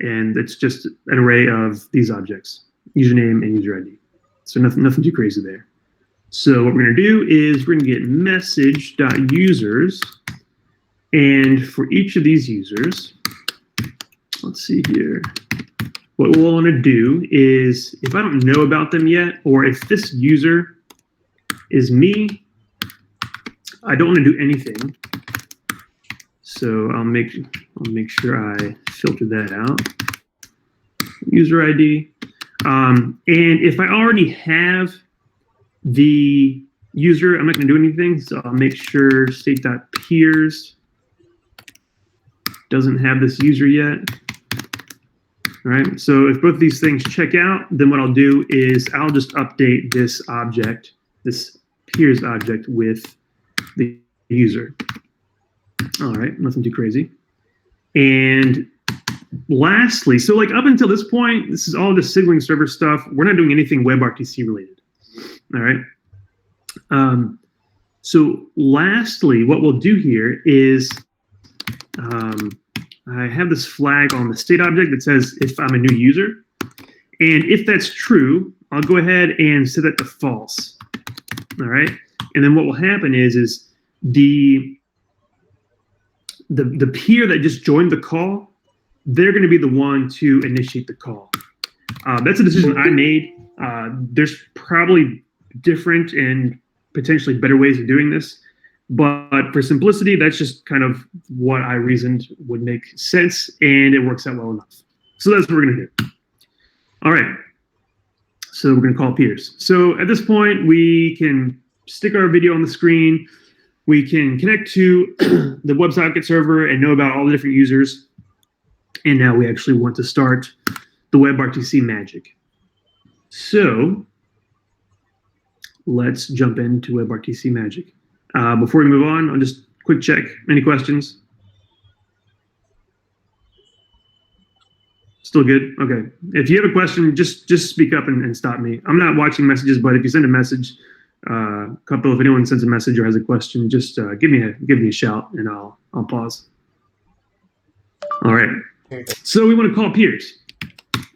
and it's just an array of these objects, username and user ID. So nothing too crazy there. So what we're going to do is we're going to get message.users, and for each of these users, let's see here. What we'll want to do is, if I don't know about them yet, or if this user is me, I don't want to do anything. So I'll make sure I filter that out. User ID. And if I already have the user, I'm not going to do anything. So I'll make sure state.peers doesn't have this user yet. All right, so if both of these things check out, then what I'll do is I'll just update this object, this peers object with the user. All right, nothing too crazy. And lastly, so like up until this point, this is all just signaling server stuff. We're not doing anything WebRTC related. All right. So lastly, what we'll do here is I have this flag on the state object that says if I'm a new user. And if that's true, I'll go ahead and set that to false. All right. And then what will happen is the peer that just joined the call, they're going to be the one to initiate the call. That's a decision I made. There's probably different and potentially better ways of doing this. But for simplicity, that's just kind of what I reasoned would make sense, and it works out well enough. So that's what we're going to do. All right. So we're going to call peers. So at this point, we can stick our video on the screen. We can connect to the WebSocket server and know about all the different users. And now we actually want to start the WebRTC magic. So let's jump into WebRTC magic. Before we move on, I'll just quick check. Any questions? Still good? Okay. If you have a question, just speak up and stop me. I'm not watching messages, but if you send a message, if anyone sends a message or has a question, just give me a shout and I'll pause. All right. So we want to call peers.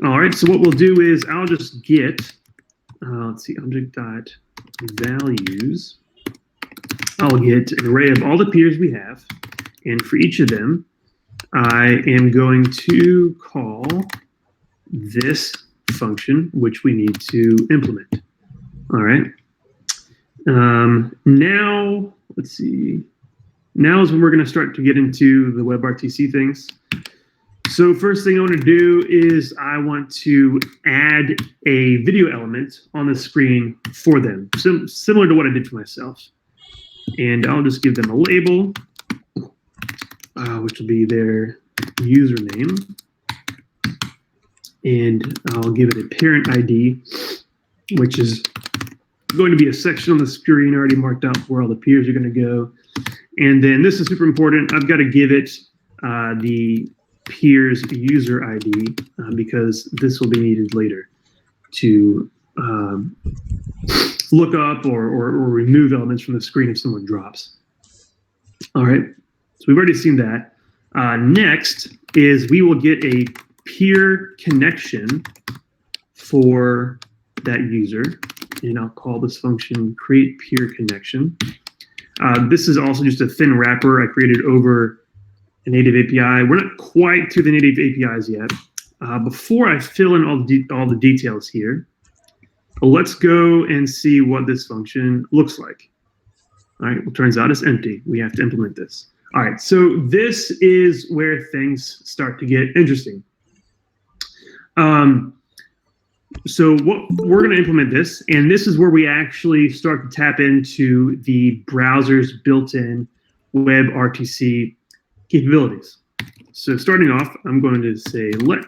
All right. So what we'll do is I'll just get let's see, object.values. I'll get an array of all the peers we have, and for each of them, I am going to call this function, which we need to implement. All right. Now, let's see. Now is when we're going to start to get into the WebRTC things. So first thing I want to do is I want to add a video element on the screen for them, similar to what I did for myself. And I'll just give them a label, which will be their username. And I'll give it a parent ID, which is going to be a section on the screen already marked out where all the peers are going to go. And then this is super important. I've got to give it the peers user ID because this will be needed later to look up or remove elements from the screen if someone drops. All right, so we've already seen that. Next is we will get a peer connection for that user, and I'll call this function create peer connection. This is also just a thin wrapper I created over a native API. We're not quite to the native APIs yet. Before I fill in all the details here, let's go and see what this function looks like. All right, well, turns out it's empty. We have to implement this. All right, so this is where things start to get interesting. So we're going to implement this, and this is where we actually start to tap into the browser's built-in WebRTC capabilities. So starting off, I'm going to say let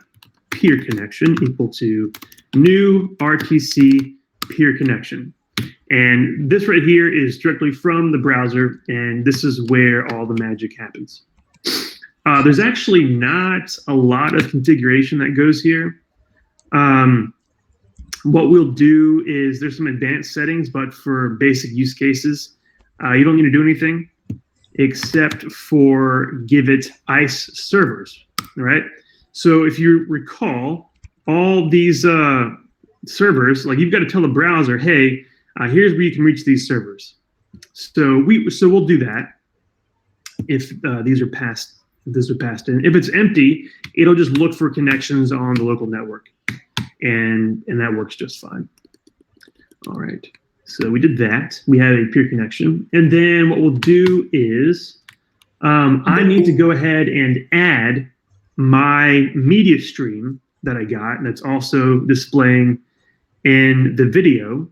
peer connection equal to new RTC peer connection. And this right here is directly from the browser, and this is where all the magic happens. There's actually not a lot of configuration that goes here. What we'll do is there's some advanced settings, but for basic use cases, you don't need to do anything except for give it ICE servers, all right? So if you recall, all these servers, like you've got to tell the browser, hey, here's where you can reach these servers. So we'll do that if these are passed. If this are passed in. If it's empty, it'll just look for connections on the local network, and that works just fine. All right. So we did that. We have a peer connection, and then what we'll do is I need to go ahead and add my media stream that I got, and that's also displaying in the video.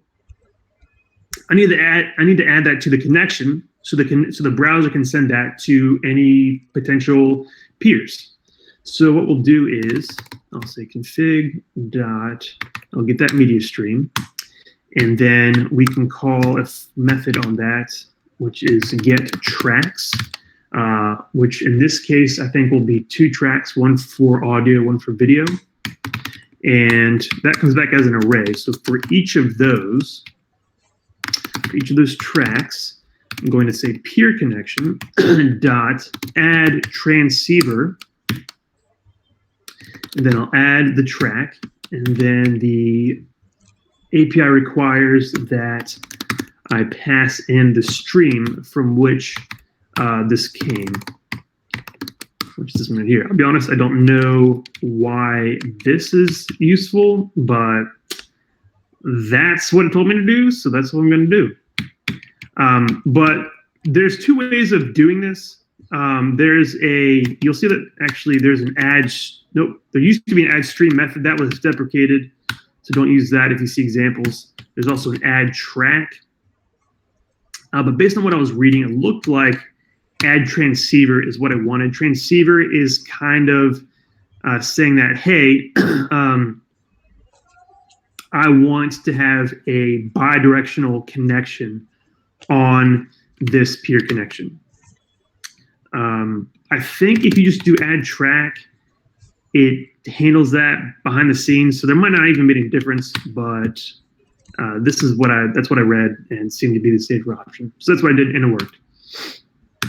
I need to add that to the connection so the browser can send that to any potential peers. So what we'll do is I'll say config dot, I'll get that media stream, and then we can call a method on that, which is get tracks, which in this case I think will be 2 tracks, one for audio, one for video. And that comes back as an array. So for each of those tracks, I'm going to say peer connection dot add transceiver, and then I'll add the track, and then the API requires that I pass in the stream from which this came, which is this one right here. I'll be honest, I don't know why this is useful, but that's what it told me to do, so that's what I'm going to do. But there's 2 ways of doing this. You'll see that actually there's an there used to be an add stream method that was deprecated, so don't use that if you see examples. There's also an add track. But based on what I was reading, it looked like add transceiver is what I wanted. Transceiver is kind of saying that, hey, I want to have a bidirectional connection on this peer connection. I think if you just do add track, it handles that behind the scenes. So there might not even be any difference, but that's what I read and seemed to be the safer option. So that's what I did, and it worked.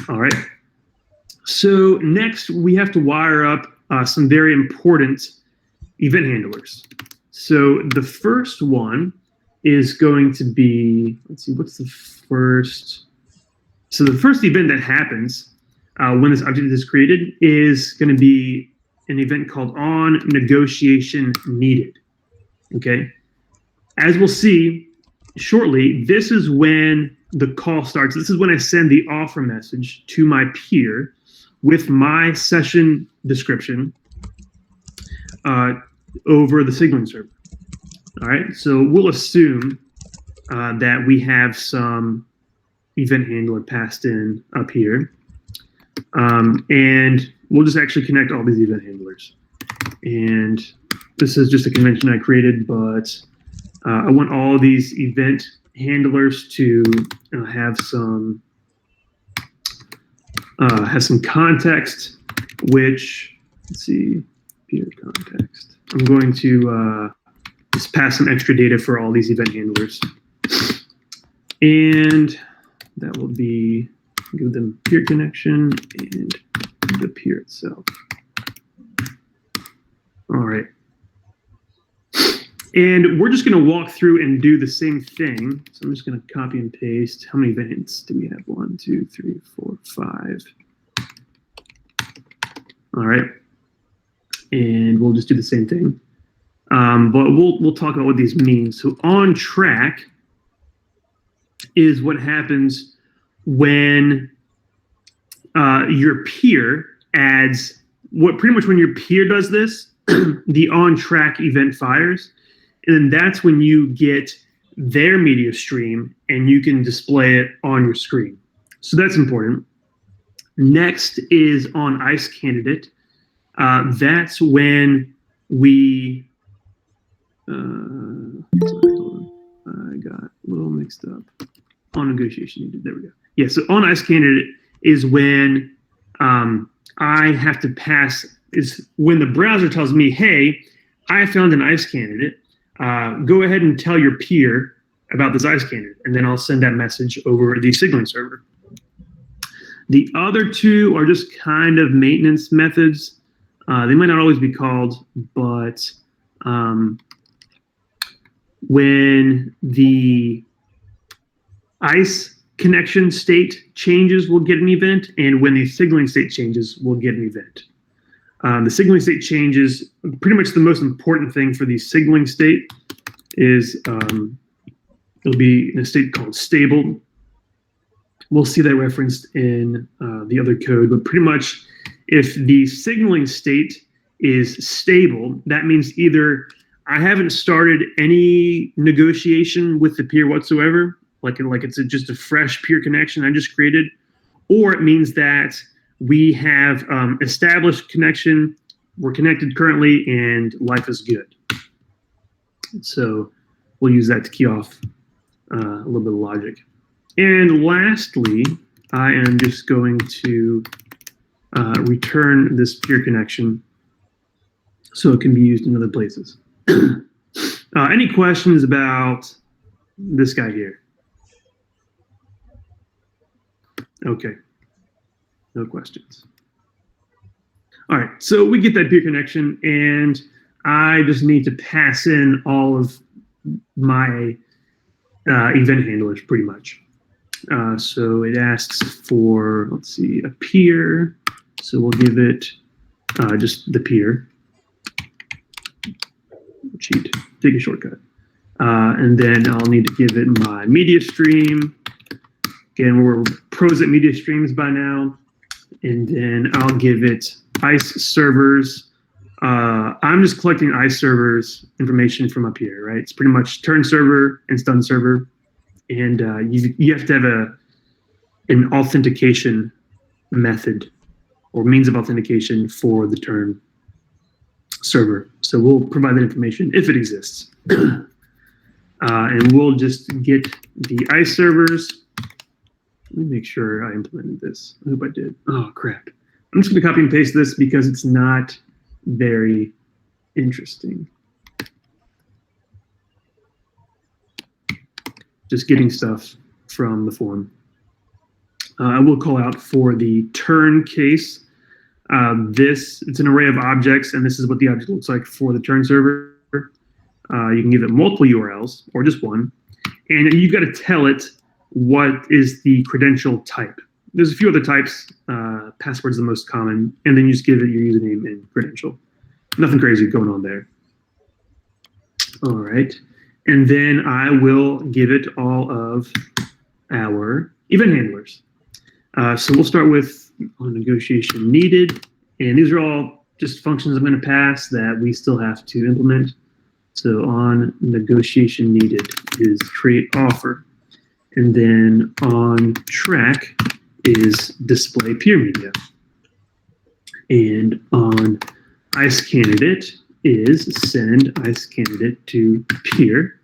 All right. So next we have to wire up some very important event handlers. So the first one is going to be, let's see, what's the first? So the first event that happens when this object is created is going to be an event called on negotiation needed. Okay. As we'll see shortly, this is when the call starts. This is when I send the offer message to my peer with my session description over the signaling server. All right, so we'll assume that we have some event handler passed in up here. And we'll just actually connect all these event handlers. And this is just a convention I created, but I want all these event handlers to have some context, which, let's see, peer context. I'm going to just pass some extra data for all these event handlers. And that will be, give them peer connection and the peer itself. All right. And we're just going to walk through and do the same thing. So I'm just going to copy and paste. How many events do we have? 1, 2, 3, 4, 5. All right. And we'll just do the same thing. But we'll talk about what these mean. So on track is what happens when your peer adds, pretty much when your peer does this, the on track event fires. And then that's when you get their media stream and you can display it on your screen. So that's important. Next is on ICE candidate. That's when we, sorry, hold on. I got a little mixed up. On negotiation needed, there we go. Yeah, so on ICE candidate is when I have to pass, is when the browser tells me, hey, I found an ICE candidate. Go ahead and tell your peer about this ICE candidate, and then I'll send that message over the signaling server. The other two are just kind of maintenance methods. They might not always be called, but when the ICE connection state changes, we'll get an event, and when the signaling state changes, we'll get an event. The signaling state changes, pretty much the most important thing for the signaling state is it'll be in a state called stable. We'll see that referenced in the other code, but pretty much if the signaling state is stable, that means either I haven't started any negotiation with the peer whatsoever, like it's just a fresh peer connection I just created, or it means that we have established connection we're connected currently and life is good. So we'll use that to key off a little bit of logic. And lastly, I am just going to return this peer connection so it can be used in other places. Any questions about this guy here? Okay, no questions. All right, so we get that peer connection, and I just need to pass in all of my event handlers pretty much. So it asks for, let's see, a peer. So we'll give it just the peer. Cheat, take a shortcut. And then I'll need to give it my media stream. Again, we're pros at media streams by now. And then I'll give it ICE servers. I'm just collecting ICE servers information from up here, right? It's pretty much turn server and stun server. And you have to have an authentication method or means of authentication for the turn server. So we'll provide that information if it exists. And we'll just get the ICE servers. Let me make sure I implemented this. I hope I did. Oh, crap. I'm just going to copy and paste this because it's not very interesting. Just getting stuff from the form. I will call out for the turn case. It's an array of objects, and this is what the object looks like for the turn server. You can give it multiple URLs or just one, and you've got to tell it what is the credential type. There's a few other types. Password's the most common, and then you just give it your username and credential. Nothing crazy going on there. All right, and then I will give it all of our event handlers. So we'll start with on negotiation needed, and these are all just functions I'm going to pass that we still have to implement. So on negotiation needed is create offer, and then on track is display peer media, and on ICE candidate is send ICE candidate to peer.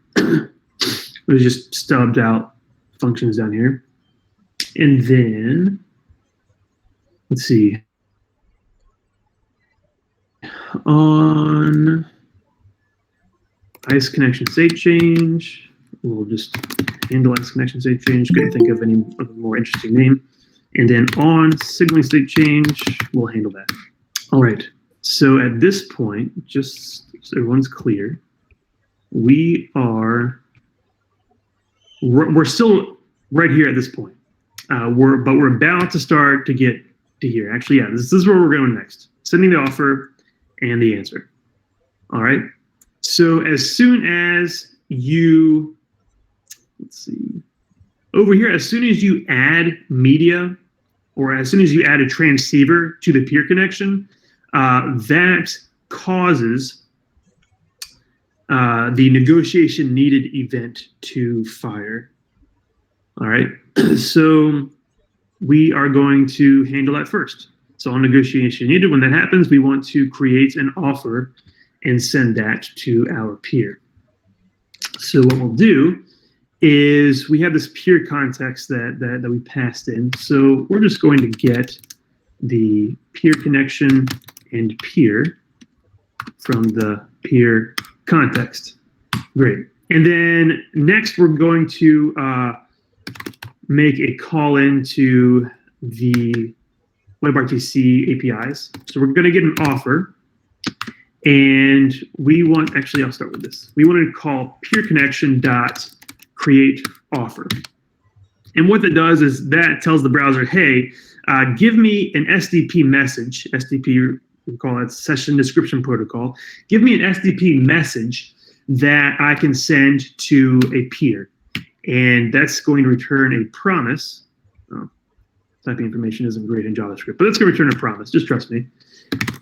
We just stubbed out functions down here. And then, let's see, on ICE connection state change, we'll just handle ICE connection state change. Couldn't think of any other more interesting name. And then on signaling state change, we'll handle that. All right, so at this point, just so everyone's clear, we're still right here at this point. We're about to start to get to here. Actually, yeah, this is where we're going next. Sending the offer and the answer. All right. So as soon as you, let's see, over here, as soon as you add media or as soon as you add a transceiver to the peer connection, that causes the negotiation needed event to fire. All right, so we are going to handle that first. So on negotiation needed, when that happens, we want to create an offer and send that to our peer. So what we'll do is we have this peer context that we passed in. So we're just going to get the peer connection and peer from the peer context. Great. And then next we're going to make a call into the WebRTC APIs. So we're going to get an offer, and we want, actually I'll start with this. We want to call peer connection dot create offer. And what that does is that tells the browser, hey, give me an SDP message. SDP, we call that session description protocol. Give me an SDP message that I can send to a peer. And that's going to return a promise. Oh, typing information isn't great in JavaScript, but it's going to return a promise. Just trust me.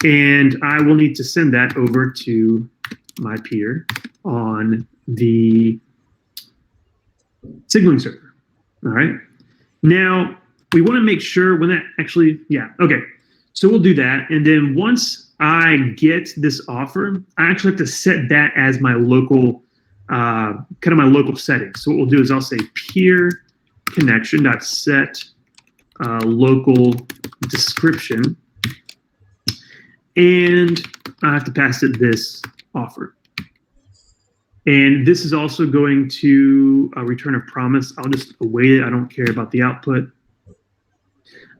And I will need to send that over to my peer on the signaling server. All right. Now, we want to make sure when that actually, yeah, okay. So we'll do that. And then once I get this offer, I actually have to set that as my local, kind of my local setting. So what we'll do is I'll say peer connection.set local description, and I have to pass it this offer. And this is also going to return a promise. I'll just await it. I don't care about the output.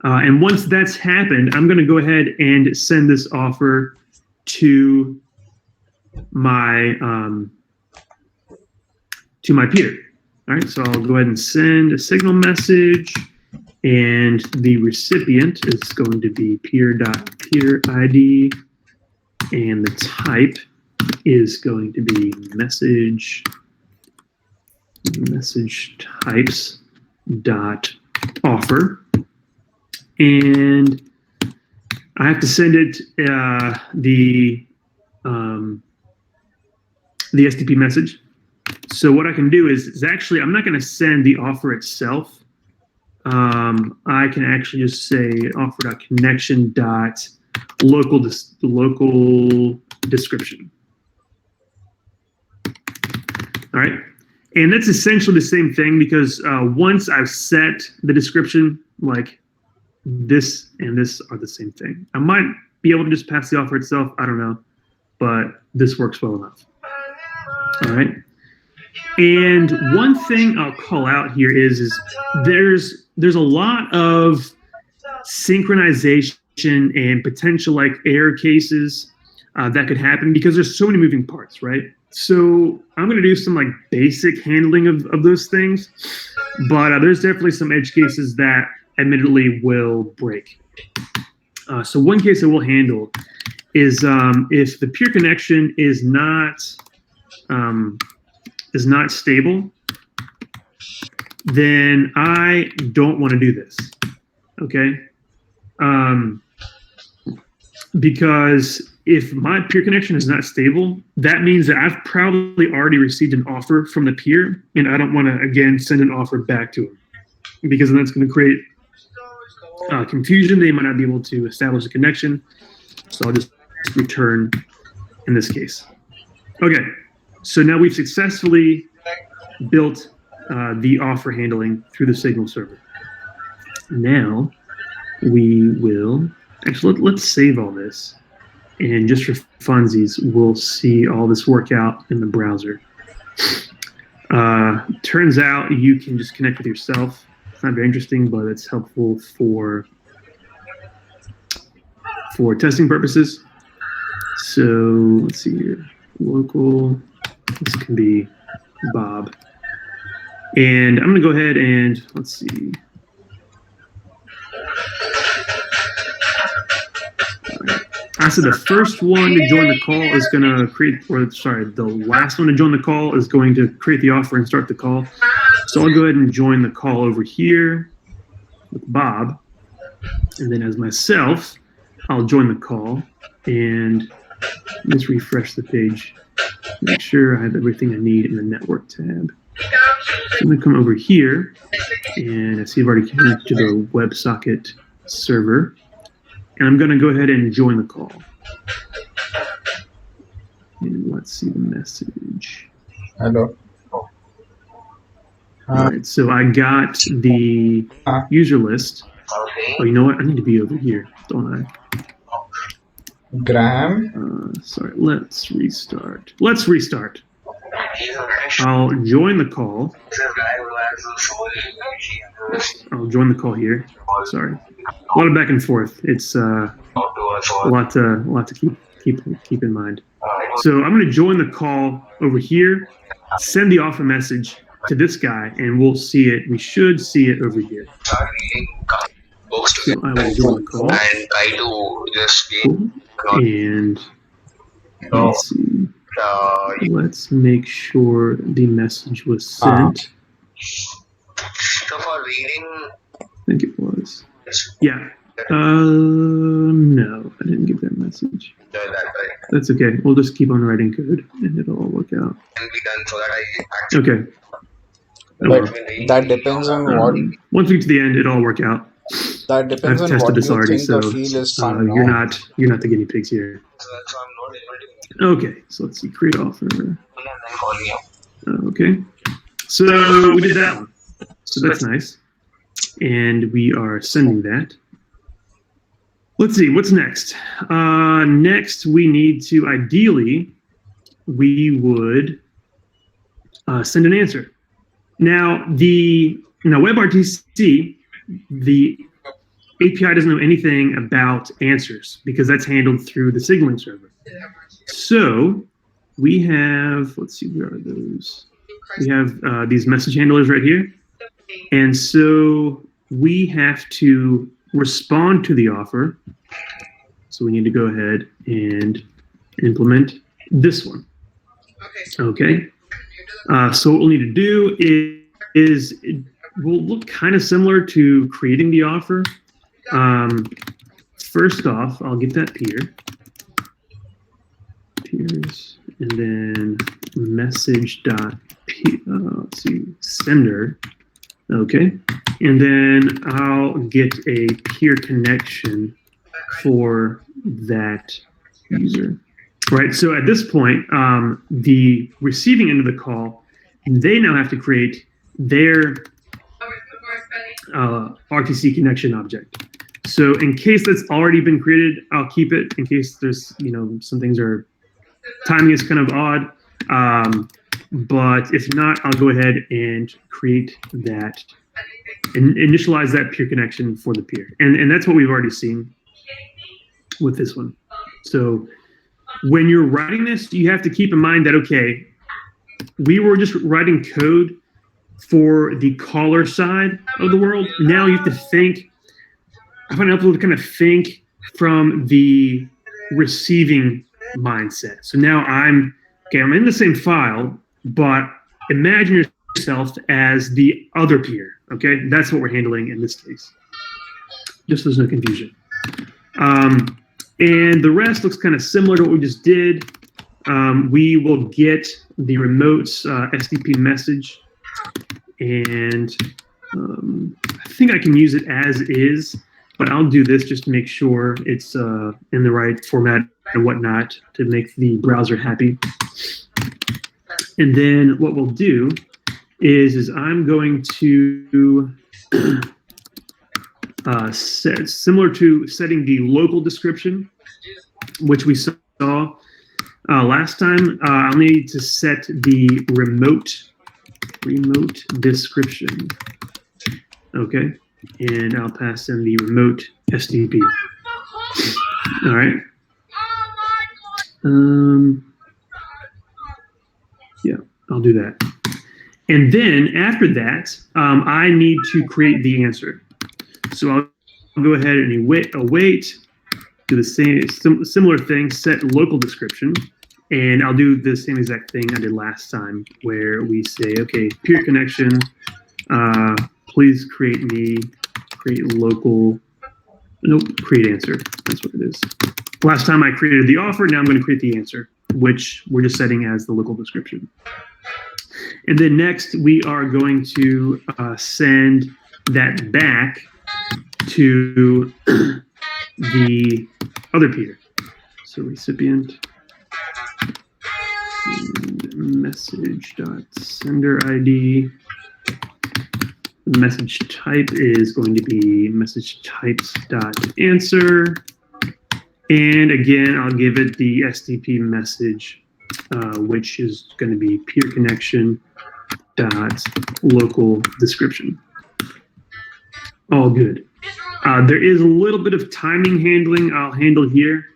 And once that's happened, I'm going to go ahead and send this offer to my peer. All right, so I'll go ahead and send a signal message, and the recipient is going to be peer.peer_ID, and the type is going to be message types dot offer, and I have to send it the SDP message. So what I can do is actually I'm not going to send the offer itself. I can actually just say offer.connection dot local description. All right, and that's essentially the same thing, because once I've set the description, like this and this are the same thing. I might be able to just pass the offer itself. I don't know, but this works well enough. All right. And one thing I'll call out here is there's a lot of synchronization and potential like error cases that could happen because there's so many moving parts, right? So I'm going to do some like basic handling of those things, but there's definitely some edge cases that admittedly will break. So one case I will handle is if the peer connection is not stable, then I don't want to do this. Okay, because if my peer connection is not stable, that means that I've probably already received an offer from the peer, and I don't want to again send an offer back to him, because then that's going to create confusion. They might not be able to establish a connection, so I'll just return in this case. Okay, so now we've successfully built the offer handling through the Signal server. Now we will actually let's save all this, and just for funsies, we'll see all this work out in the browser. Turns out you can just connect with yourself. It's not very interesting, but it's helpful for testing purposes. So let's see here, local. This can be Bob, and I'm going to go ahead and let's see. I said the first one to join the call is going to create, or sorry, the last one to join the call is going to create the offer and start the call. So I'll go ahead and join the call over here with Bob. And then as myself, I'll join the call and let's refresh the page. Make sure I have everything I need in the network tab. So I'm going to come over here, and I see I've already connected to the WebSocket server. And I'm going to go ahead and join the call. And let's see the message. Hello. All right, so I got the user list. Oh, you know what? I need to be over here, don't I? Graham? Sorry, let's restart. Let's restart. I'll join the call. I'll join the call here. Sorry, a lot of back and forth. It's a lot to keep in mind. So I'm going to join the call over here, send the offer message to this guy, and we'll see it. We should see it over here. So I will join the call. And try to just gain. And let's see. Let's make sure the message was sent. So for reading, I think it was. Yeah. No, I didn't get that message. that right That's okay. We'll just keep on writing code, and it'll all work out. can be done so that I actually Okay. But that depends on what. Once we get to the end, it'll all work out. That depends I've on tested what this you already, think or so feel is fun, you're no? not the guinea pigs here. So I'm not able to. Okay, so let's see, create offer. And then calling you. Okay, so we did that one. So that's nice, and we are sending that. Let's see, what's next? Next, we need to, ideally, we would send an answer. Now, WebRTC, the API doesn't know anything about answers because that's handled through the signaling server. So we have, let's see, where are those? We have these message handlers right here. And so we have to respond to the offer. So we need to go ahead and implement this one. Okay. So what we'll need to do is it will look kind of similar to creating the offer. First off, I'll get that peers, and then message dot let's see, sender. Okay, and then I'll get a peer connection for that user. Right. So at this point, the receiving end of the call, they now have to create their RTC connection object. So in case that's already been created, I'll keep it in case there's, some things are, timing is kind of odd. But if not, I'll go ahead and create that and initialize that peer connection for the peer. And that's what we've already seen with this one. So when you're writing this, you have to keep in mind that, okay, we were just writing code for the caller side of the world. Now you have to think, I find it helpful to kind of think from the receiving mindset. So now I'm in the same file, but imagine yourself as the other peer. Okay, that's what we're handling in this case. Just so there's no confusion. And the rest looks kind of similar to what we just did. We will get the remote SDP message, and I think I can use it as is, but I'll do this just to make sure it's in the right format and whatnot to make the browser happy. And then what we'll do is I'm going to set, similar to setting the local description, which we saw last time, I'll need to set the remote description. Okay, and I'll pass in the remote SDP. All right. Yeah, I'll do that. And then after that, I need to create the answer. So I'll go ahead and await, do the same similar thing, set local description, and I'll do the same exact thing I did last time, where we say, okay, peer connection, please create local, create answer. That's what it is. Last time I created the offer, now I'm going to create the answer, which we're just setting as the local description. And then next, we are going to send that back to the other peer. So recipient message.sender ID. The message type is going to be message types.answer. And again, I'll give it the SDP message, which is going to be peer connection dot local description. All good. There is a little bit of timing handling I'll handle here.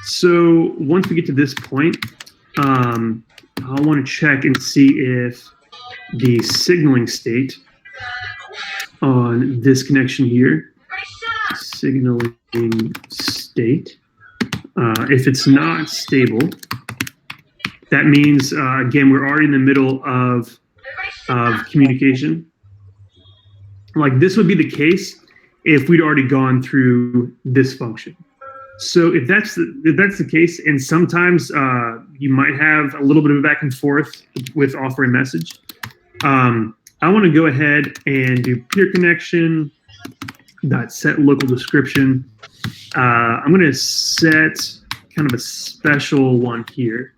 So once we get to this point, I'll want to check and see if the signaling state on this connection here, signaling state, if it's not stable, that means, again, we're already in the middle of communication. Like this would be the case if we'd already gone through this function. So if that's the case, and sometimes you might have a little bit of a back and forth with offer and message, I want to go ahead and do peer connection dot set local description. I'm going to set kind of a special one here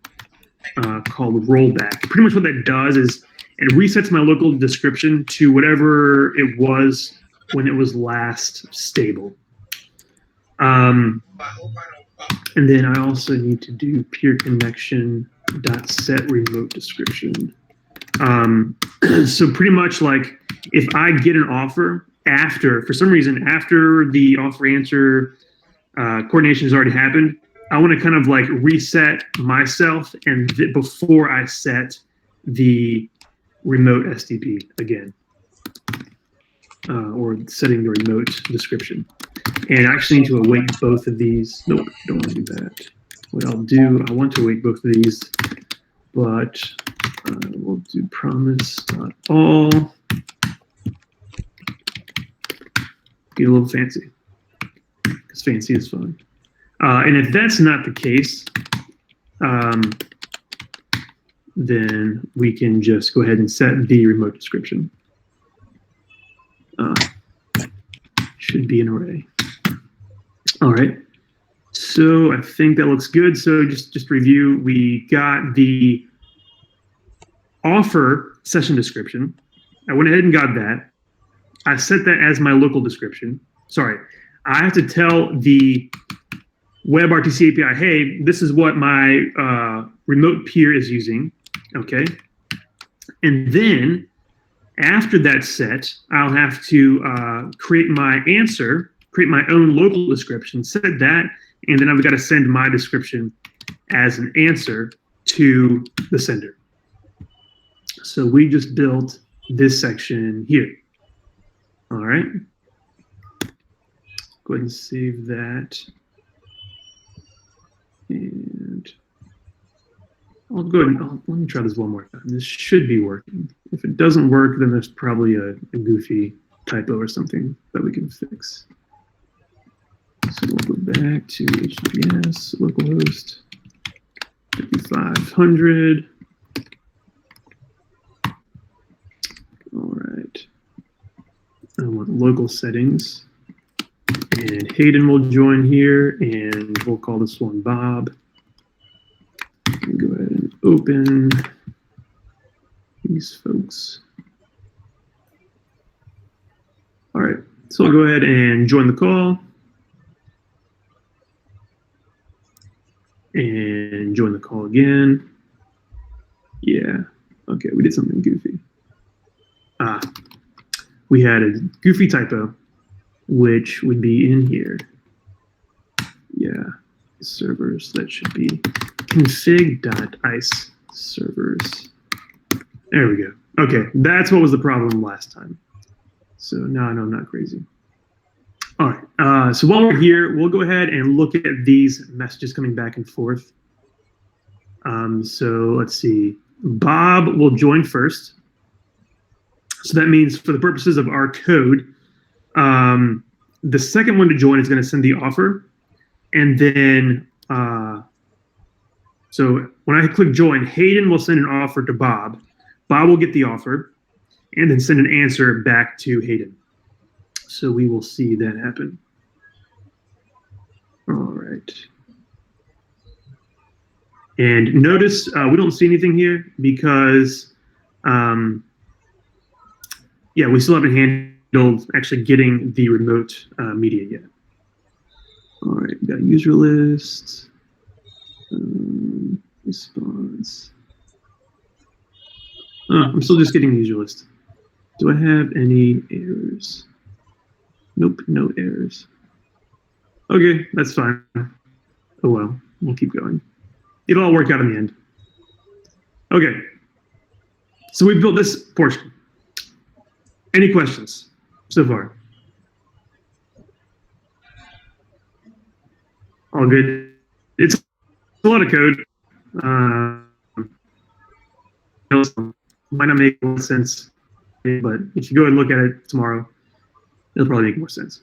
called rollback. Pretty much what that does is it resets my local description to whatever it was when it was last stable. And then I also need to do peer connection dot set remote description. So pretty much like if I get an offer after, for some reason, after the offer answer coordination has already happened, I want to kind of like reset myself and before I set the remote SDP again, or setting the remote description. And I actually need to await both of these. Nope, don't want to do that. What I'll do, I want to await both of these, but we'll do promise.all. Get a little fancy, because fancy is fun. And if that's not the case, then we can just go ahead and set the remote description. Should be an array. All right. So I think that looks good. So just review. We got the offer session description. I went ahead and got that. I set that as my local description. Sorry, I have to tell the WebRTC API, hey, this is what my remote peer is using, okay? And then after that set, I'll have to create my answer, create my own local description, set that, and then I've got to send my description as an answer to the sender. So we just built this section here. All right. Go ahead and save that. And I'll go ahead and let me try this one more time. This should be working. If it doesn't work, then there's probably a goofy typo or something that we can fix. So we'll go back to HTTPS, localhost 5500. All right. I want local settings. And Hayden will join here, and we'll call this one Bob. Go ahead and open these folks. All right, so I'll go ahead and join the call. And join the call again. Yeah, okay, we did something goofy. We had a goofy typo, which would be in here. Yeah, servers, that should be config.ice servers. There we go. Okay, that's what was the problem last time. So now I know I'm not crazy. All right, so while we're here, we'll go ahead and look at these messages coming back and forth. So let's see, Bob will join first. So that means for the purposes of our code, the second one to join is going to send the offer. And then, so when I click join, Hayden will send an offer to Bob. Bob will get the offer and then send an answer back to Hayden. So we will see that happen. All right. And notice we don't see anything here because, yeah, we still haven't handled actually getting the remote media yet. All right, we got user list, response. Oh, I'm still just getting the user list. Do I have any errors? Nope, no errors. Okay, that's fine. Oh well, we'll keep going. It'll all work out in the end. Okay, so we built this portion. Any questions so far? All good. It's a lot of code. Might not make more sense, but if you go and look at it tomorrow, it'll probably make more sense.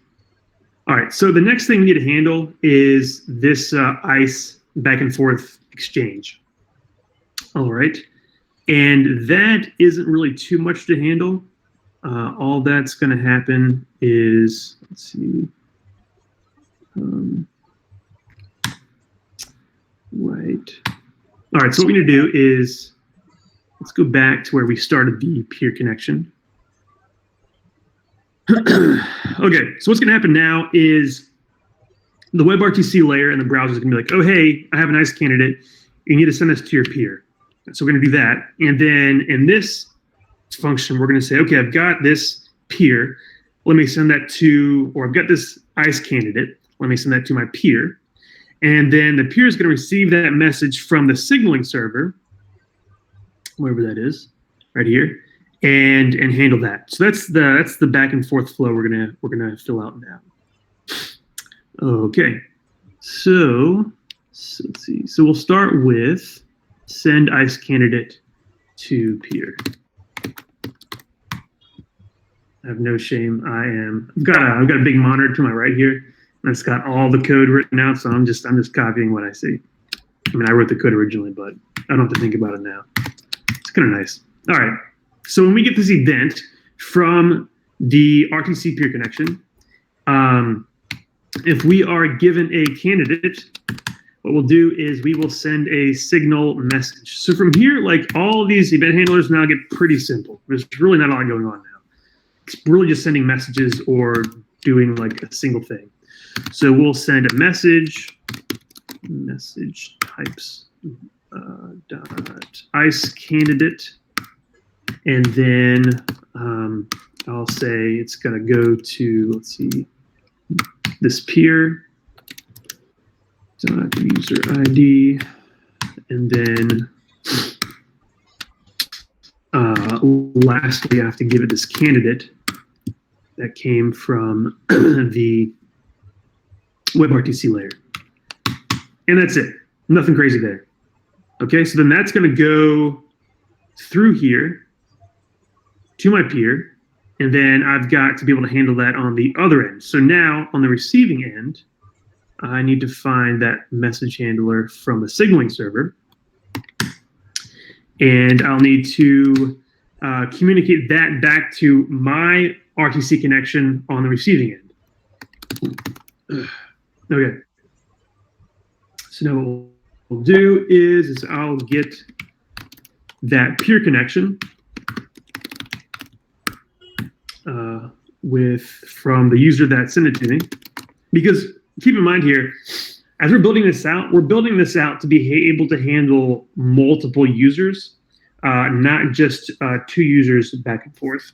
All right, so the next thing we need to handle is this ICE back and forth exchange. All right, and that isn't really too much to handle. all that's going to happen is, let's see, right. All right, so what we're going to do is, let's go back to where we started the peer connection. Okay, so what's going to happen now is the WebRTC layer and the browser is going to be like, oh, hey, I have an ICE candidate. You need to send this to your peer. So we're going to do that. And then in this function, we're going to say, okay, I've got this peer. Let me send that to, or I've got this ICE candidate. Let me send that to my peer. And then the peer is going to receive that message from the signaling server, wherever that is, right here, and handle that. So that's the back and forth flow we're gonna fill out now. Okay, so let's see. So we'll start with send ICE candidate to peer. I have no shame. I've got a big monitor to my right here, and it's got all the code written out. So I'm just copying what I see. I mean, I wrote the code originally, but I don't have to think about it now. It's kind of nice. All right. So when we get this event from the RTC peer connection, if we are given a candidate, what we'll do is we will send a signal message. So from here, like all of these event handlers now get pretty simple. There's really not a lot going on now. It's really just sending messages or doing like a single thing. So we'll send a message types dot ICE candidate, and then I'll say it's gonna go to, let's see, this peer dot user ID, and then lastly I have to give it this candidate that came from the WebRTC layer, and that's it. Nothing crazy there. Okay, so then that's going to go through here to my peer, and then I've got to be able to handle that on the other end. So now on the receiving end, I need to find that message handler from the signaling server, and I'll need to communicate that back to my RTC connection on the receiving end. Okay. So now what we'll do is I'll get that peer connection from the user that sent it to me. Because keep in mind here, as we're building this out to be able to handle multiple users, not just 2 users back and forth.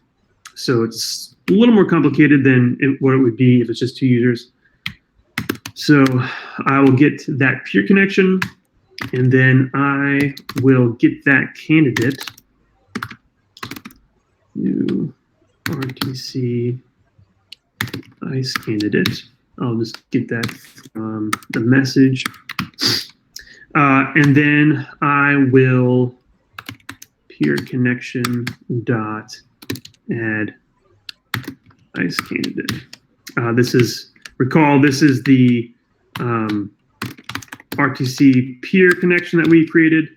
So it's a little more complicated than what it would be if it's just 2 users. So I will get that peer connection, and then I will get that candidate, new RTC ICE candidate. I'll just get that from the message. And then I will peer connection dot add ICE candidate. Recall, this is the RTC peer connection that we created,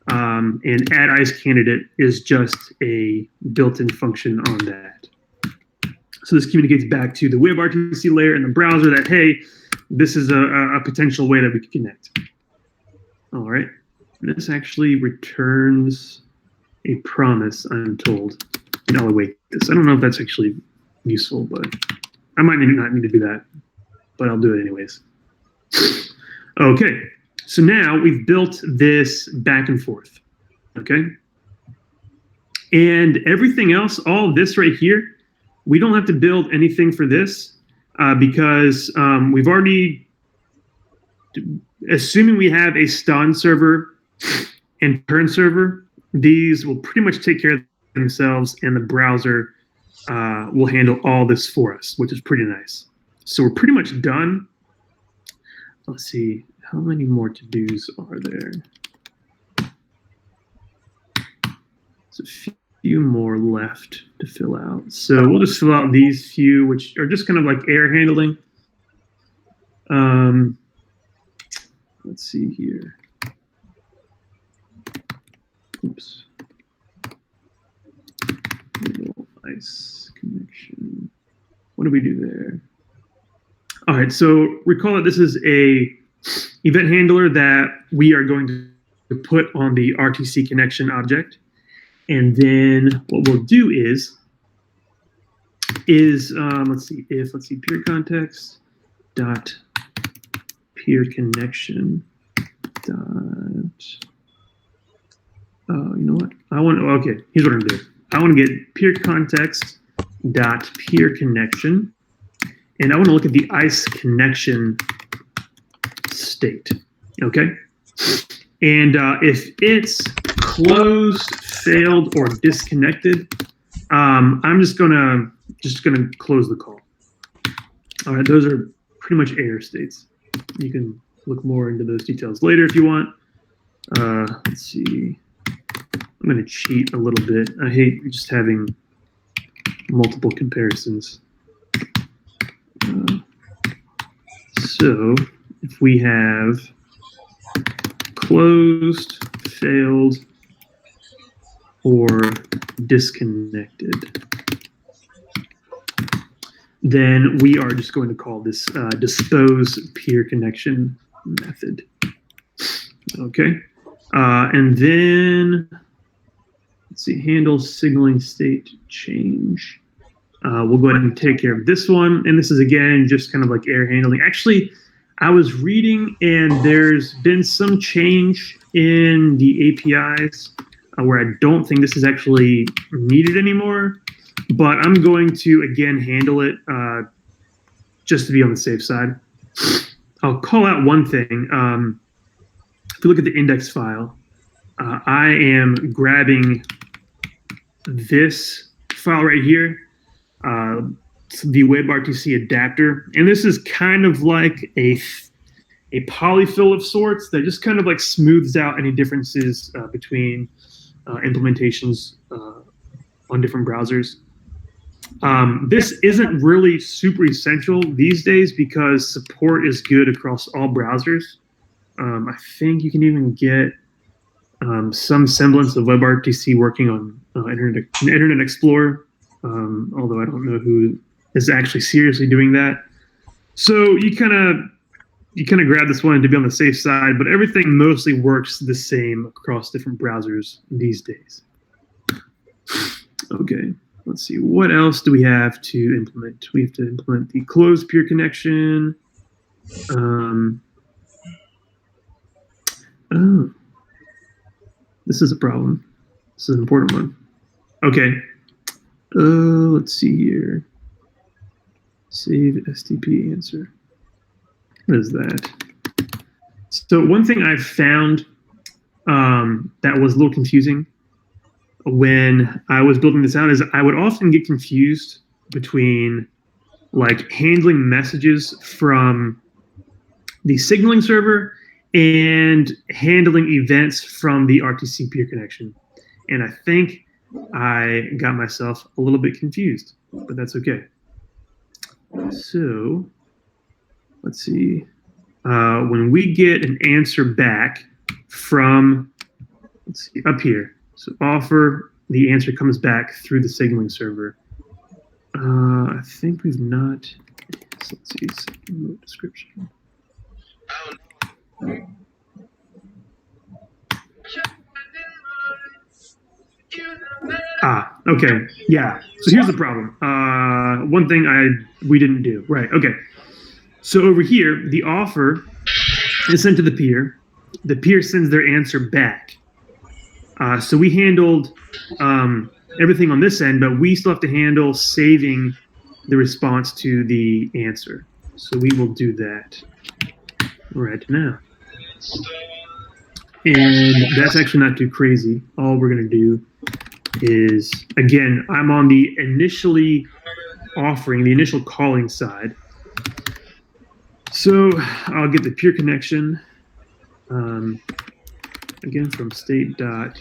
and add ICE candidate is just a built-in function on that. So this communicates back to the WebRTC layer in the browser that, hey, this is a potential way that we can connect. All right. This actually returns a promise, I'm told. And I'll await this. I don't know if that's actually useful, but I might not need to do that, but I'll do it anyways. Okay, so now we've built this back and forth, okay? And everything else, all of this right here, we don't have to build anything for this because we've already, assuming we have a stun server and turn server, these will pretty much take care of themselves, and the browser will handle all this for us, which is pretty nice. So we're pretty much done. Let's see, how many more to-dos are there? There's a few more left to fill out. So we'll just fill out these few, which are just kind of like error handling. Let's see here. Oops. ICE. connection. What do we do there? All right, so recall that this is a event handler that we are going to put on the RTC connection object. And then what we'll do is let's see, peer context dot peer connection dot, you know what? Okay, here's what I'm gonna do. I want to get peer context dot peer connection, and I want to look at the ICE connection state, okay? And if it's closed, failed, or disconnected, I'm just gonna close the call. All right, those are pretty much error states. You can look more into those details later if you want. Let's see. I'm gonna cheat a little bit. I hate just having multiple comparisons. So if we have closed, failed, or disconnected, then we are just going to call this dispose peer connection method. Okay, and then let's see, handle signaling state change. We'll go ahead and take care of this one, and this is again just kind of like error handling. Actually, I was reading, and there's been some change in the APIs where I don't think this is actually needed anymore. But I'm going to, again, handle it just to be on the safe side. I'll call out one thing. If you look at the index file, I am grabbing this file right here, the WebRTC adapter. And this is kind of like a polyfill of sorts that just kind of like smooths out any differences between implementations on different browsers. This isn't really super essential these days because support is good across all browsers. I think you can even get some semblance of WebRTC working on Internet Explorer, although I don't know who is actually seriously doing that. So you kind of grab this one to be on the safe side, but everything mostly works the same across different browsers these days. Okay. Let's see, what else do we have to implement? We have to implement the closed peer connection. Oh, this is a problem. This is an important one. Okay. Let's see here. Save STP answer. What is that? So one thing I've found that was a little confusing when I was building this out is I would often get confused between like handling messages from the signaling server and handling events from the RTC peer connection. And I think I got myself a little bit confused, but that's okay. So let's see. When we get an answer back from, let's see, up here, so offer, the answer comes back through the signaling server. I think we've not, so let's see, remote description. Okay, yeah, so here's the problem. One thing we didn't do, right, okay. So over here, the offer is sent to the peer sends their answer back. So we handled everything on this end, but we still have to handle saving the response to the answer. So we will do that right now. And that's actually not too crazy. All we're going to do is, again, I'm on the initially offering, the initial calling side. So I'll get the peer connection. Again, from state dot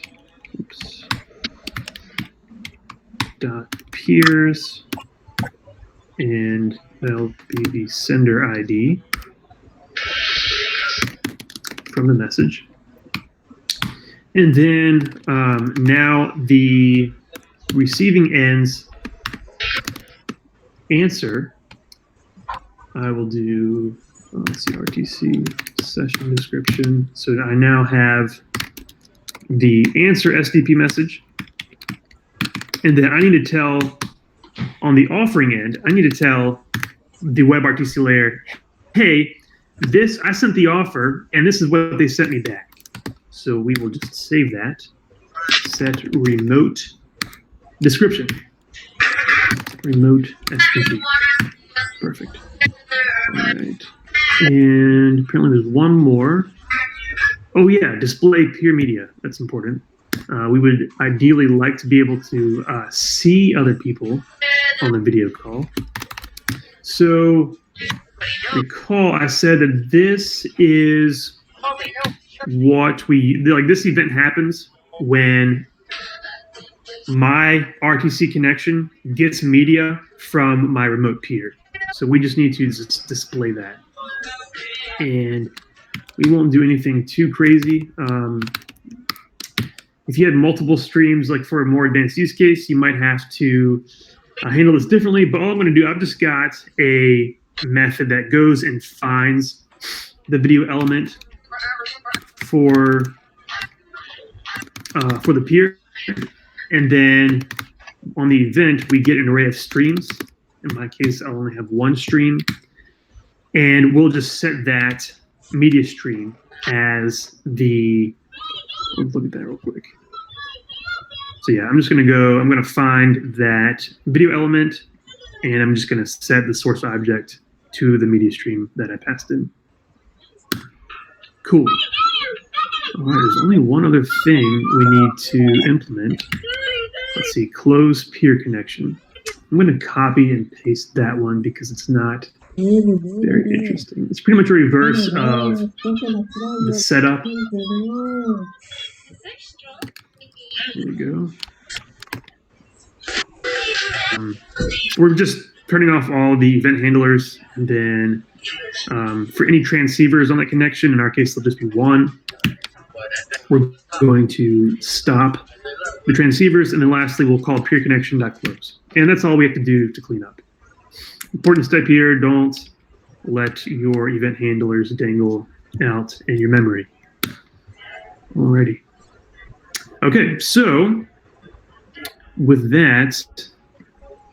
peers, and that'll be the sender ID from the message. And then now the receiving ends answer, I will do, let's see, RTC session description. So I now have the answer SDP message. And then I need to tell, on the offering end, I need to tell the WebRTC layer, hey, I sent the offer, and this is what they sent me back. So we will just save that. Set remote description. Remote SDP. Perfect. All right. And apparently there's one more. Oh yeah, display peer media. That's important. We would ideally like to be able to see other people on the video call. So recall I said that this is what this event happens when my RTC connection gets media from my remote peer. So we just need to just display that. And we won't do anything too crazy. If you had multiple streams, like for a more advanced use case, you might have to handle this differently. But all I'm going to do, I've just got a method that goes and finds the video element for the peer. And then on the event, we get an array of streams. In my case, I'll only have one stream. And we'll just set that media stream as the, let's look at that real quick. So yeah, I'm just going to find that video element, and I'm just going to set the source object to the media stream that I passed in. Cool. All right, there's only one other thing we need to implement. Let's see, close peer connection. I'm going to copy and paste that one because it's not very interesting. It's pretty much a reverse of the setup. There we go. We're just turning off all the event handlers, and then for any transceivers on that connection, in our case, there'll just be one. We're going to stop the transceivers, and then lastly, we'll call peer connection.close. And that's all we have to do to clean up. Important step here, don't let your event handlers dangle out in your memory. Alrighty. Okay, so with that,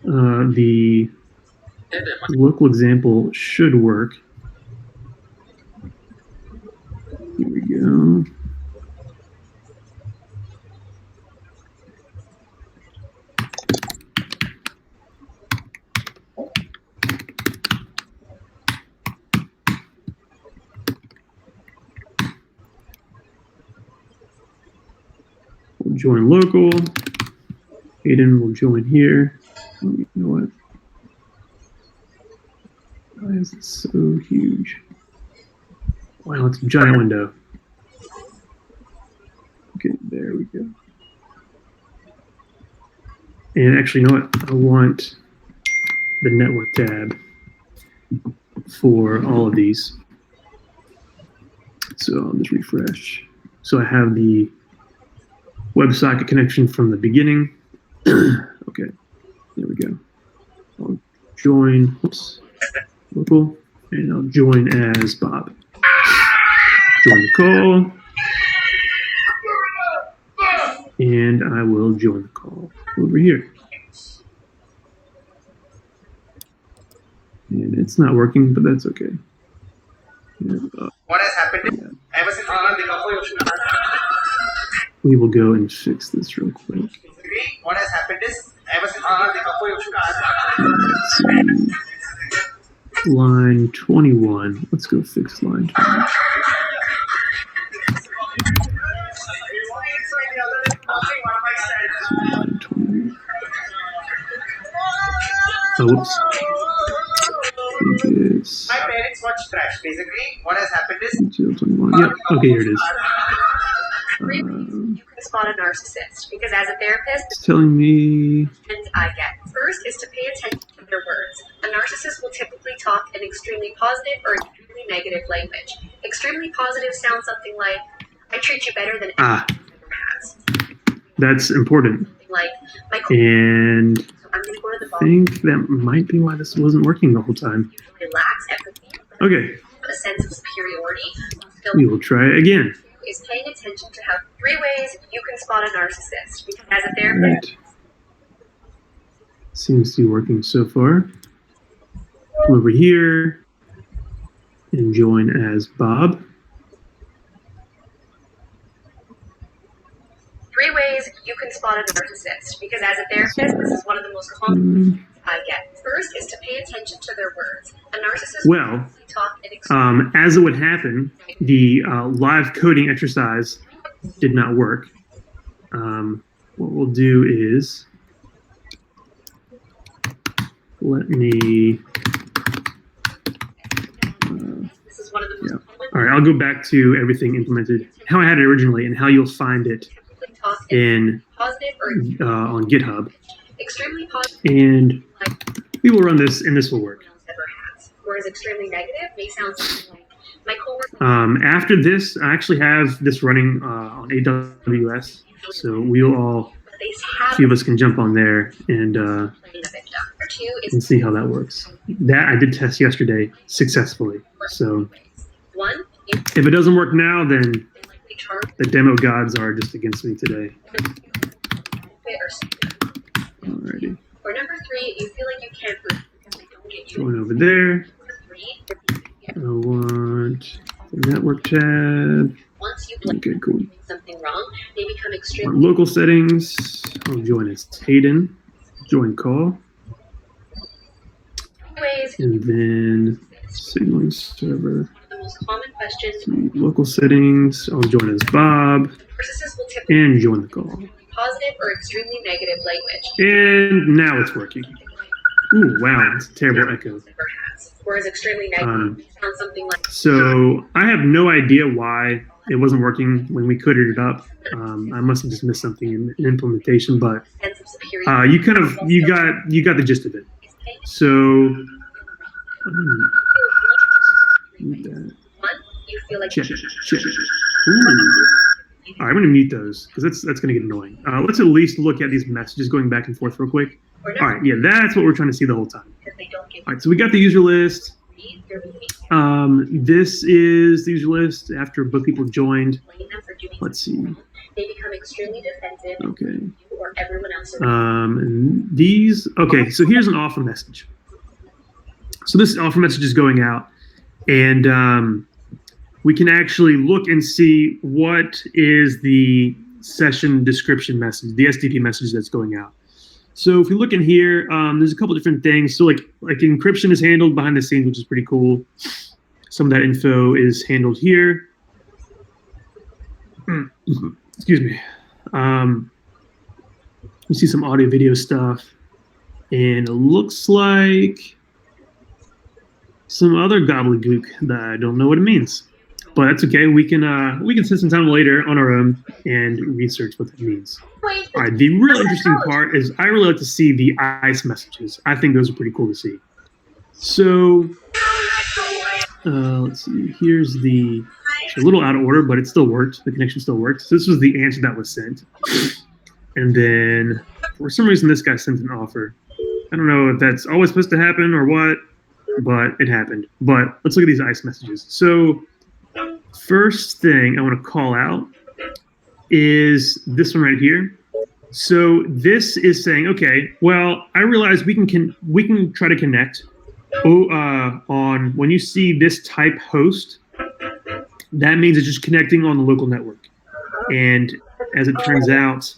the local example should work. Here we go. We'll join local. Aiden will join here. Oh, you know what? Why is it so huge? Wow, it's a giant window. Okay, there we go. And actually, you know what? I want the network tab for all of these. So I'll just refresh. So I have the WebSocket connection from the beginning. Okay, there we go. I'll join local, and I'll join as Bob. Join the call, and I will join the call over here. And it's not working, but that's okay. And, what has happened? Ever since we will go and fix this real quick. what has happened is ever since Let's see. Line 21. Let's go fix line 21. Line 20. Oh, whoops. It's my parents watch trash. Basically, what has happened is 021. Yep. Okay, here it is. You can spot a narcissist because as a therapist, It's telling me. I get first is to pay attention to their words. A narcissist will typically talk in extremely positive or extremely negative language. Extremely positive sounds something like, "I treat you better than anyone ever has." That's important. Like, And so I'm going to go to think that might be why this wasn't working the whole time. Relax empathy. Okay. A sense of superiority. We will try it again. Is paying attention to how 3 ways you can spot a narcissist. As a therapist. Right. Seems to be working so far. Come over here and join as Bob. 3 ways you can spot a narcissist, because as a therapist, this is one of the most common I get. First is to pay attention to their words. A narcissist Well, talk and as it would happen, the live coding exercise did not work. What we'll do is let me. this is one of the most common. All right, I'll go back to everything implemented, how I had it originally, and how you'll find it in Positive or on GitHub. extremely positive. And we will run this, and this will work. Never has. Whereas extremely negative may sound something like my coworker. After this, I actually have this running on AWS, so we'll all, a few of us can jump on there and see how that works. That I did test yesterday successfully. So if it doesn't work now, then the demo gods are just against me today. Alrighty. Or number 3, you feel like you can't move because they don't get you. Going over there. I want the network tab. Once you Okay, cool. something wrong, they become On extremely local settings, I'll join as Hayden. Join call. ways. And then signaling server. The most common questions. Local settings, I'll join as Bob. Narcissists will typically And join the call. positive or extremely negative language. And now it's working. Ooh, wow, it's a terrible echo. Never has. Whereas extremely negative sounds something like. So I have no idea why it wasn't working when we coded it up. I must have just missed something in implementation, but Sense of superiority. you got the gist of it. So mute that. One, you feel like Check. Ooh. All right, I'm gonna mute those because that's gonna get annoying. Let's at least look at these messages going back and forth real quick. or All right, yeah, that's what we're trying to see the whole time. because they don't give All right, so we got the user list. you're moving. This is the user list after both people joined. Blame them for doing Let's see. they become extremely defensive Okay. or everyone else around. And these. Okay, so here's an offer message. So this offer message is going out, and we can actually look and see what is the session description message, the SDP message that's going out. So if we look in here, there's a couple different things. So like encryption is handled behind the scenes, which is pretty cool. Some of that info is handled here. Excuse me. You see some audio video stuff, and it looks like some other gobbledygook that I don't know what it means. But that's okay. We can spend some time later on our own and research what that means. All right. The real interesting part is I really like to see the ICE messages. I think those are pretty cool to see. So let's see. Here's it's a little out of order, but it still worked. The connection still worked. So this was the answer that was sent. And then for some reason, this guy sent an offer. I don't know if that's always supposed to happen or what, but it happened. But let's look at these ICE messages. So first thing I want to call out is this one right here. So this is saying, okay, well, I realize we can try to connect on when you see this type host, that means it's just connecting on the local network. And as it turns out,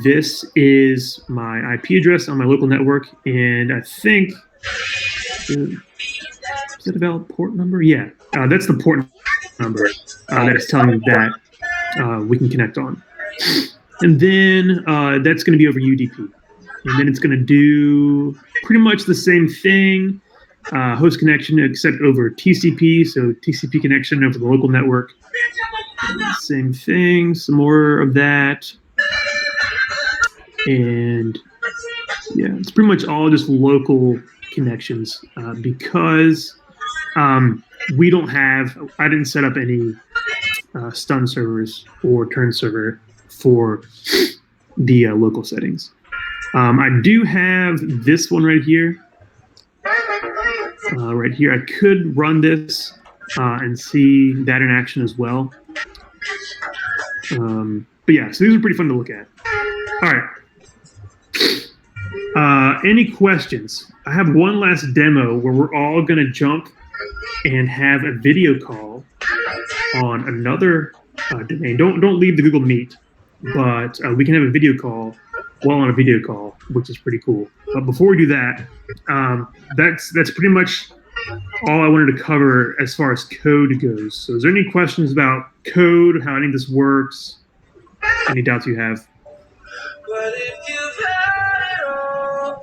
this is my IP address on my local network, and I think is that a valid port number? Yeah, that's the port number that is telling me that we can connect on. And then that's going to be over UDP. And then it's going to do pretty much the same thing, host connection, except over TCP. So TCP connection over the local network. Same thing, some more of that. And yeah, it's pretty much all just local connections because we don't have, I didn't set up any stun servers or turn server for the local settings. I do have this one right here. Right here, I could run this and see that in action as well. But yeah, so these are pretty fun to look at. All right. Any questions? I have one last demo where we're all going to jump and have a video call on another domain. Don't leave the Google Meet, but we can have a video call while on a video call, which is pretty cool. But before we do that, that's pretty much all I wanted to cover as far as code goes. So is there any questions about code, how any of this works? Any doubts you have? But if you've had it all,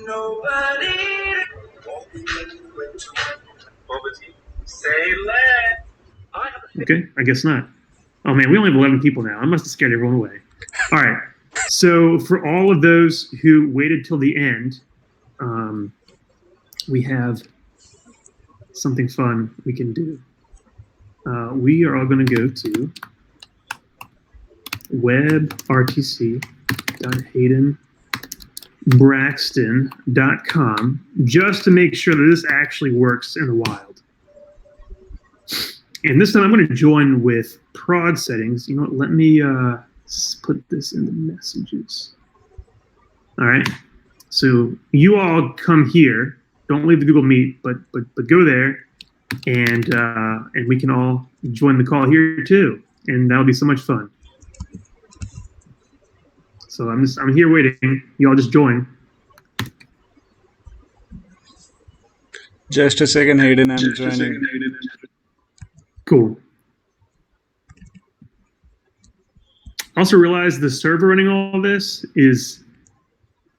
nobody. Say let. Okay, I guess not. Oh man, we only have 11 people now. I must have scared everyone away. All right. So for all of those who waited till the end, we have something fun we can do. We are all going to go to WebRTC.HaydenBraxton.com just to make sure that this actually works in the wild. And this time I'm going to join with prod settings. You know what? Let me put this in the messages. All right. So you all come here. Don't leave the Google Meet, but go there, and we can all join the call here too, and that'll be so much fun. So I'm here waiting. You all just join. Just a second, Hayden. I'm joining. Cool. Also realize the server running all this is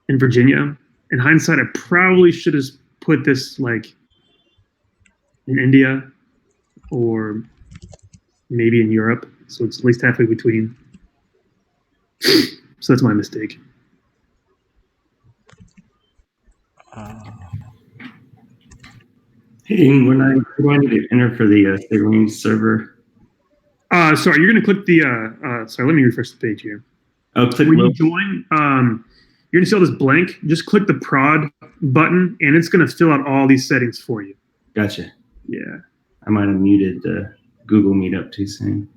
in Virginia. In hindsight, I probably should have put this like in India or maybe in Europe, so it's at least halfway between. So that's my mistake. Hey, when I wanted to enter for the Serene server. Sorry, you're going to click the. Sorry, let me refresh the page here. Oh, click when you join. You're going to see all this blank. Just click the prod button, and it's going to fill out all these settings for you. Gotcha. Yeah. I might have muted the Google Meetup too soon.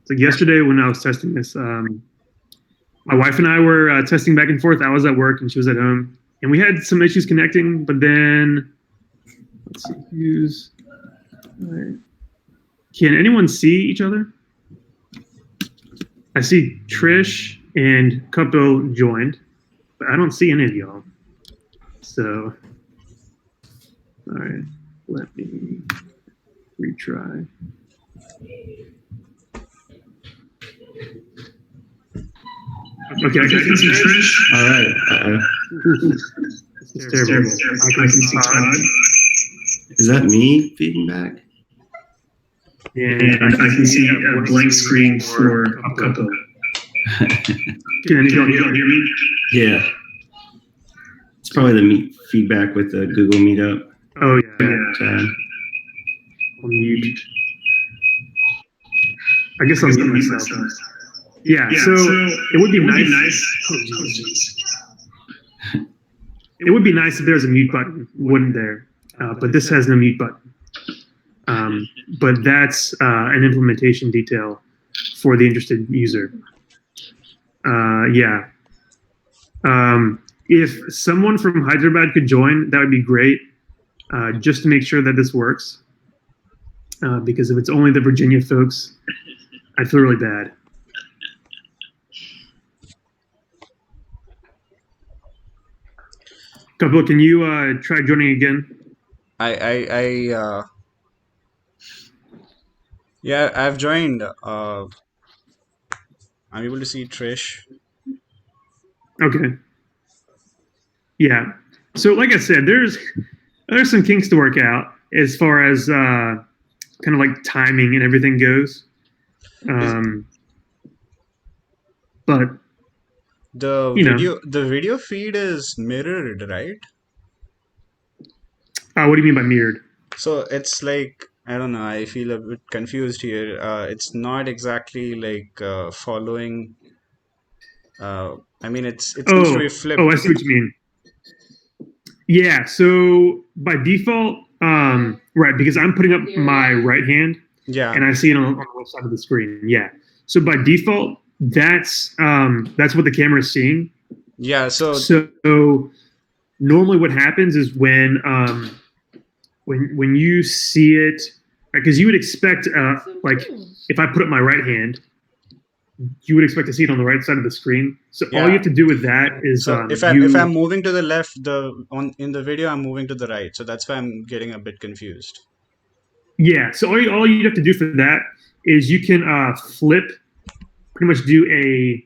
So yesterday when I was testing this, my wife and I were testing back and forth. I was at work and she was at home, and we had some issues connecting. But then, let's see, use. All right. Can anyone see each other? I see Trish and Couple joined, but I don't see any of y'all. So, all right, let me retry. Okay, I can see Trish. All right. It's terrible. I can see Todd. Is that me feeding back? And I can see a blank screen for a couple. Can anyone hear me? Yeah. It's probably the feedback with the Google Meetup. Oh, yeah. I'll mute. I guess I'll mute myself. Yeah, so it would be nice. It would be nice if there was a mute button, wouldn't there? But this has no mute button. But that's an implementation detail for the interested user. Yeah. If someone from Hyderabad could join, that would be great, just to make sure that this works. Because if it's only the Virginia folks, I'd feel really bad. Couple, can you try joining again? Yeah, I've joined. I'm able to see Trish. Okay. Yeah. So like I said, there's some kinks to work out as far as kind of like timing and everything goes. But The video feed is mirrored, right? What do you mean by mirrored? So it's like, I don't know, I feel a bit confused here. It's not exactly like following. I mean, it seems to be I flipped. see what you mean. Yeah, so by default, right, because I'm putting up my right hand Yeah. and I see it on the left side of the screen. Yeah. So by default, that's what the camera is seeing. Yeah. So Normally what happens is when you see it, because you would expect like if I put up my right hand, you would expect to see it on the right side of the screen. So all you have to do with that is so if I'm moving to the left, in the video I'm moving to the right. So that's why I'm getting a bit confused. Yeah. So all you have to do for that is you can flip, pretty much do a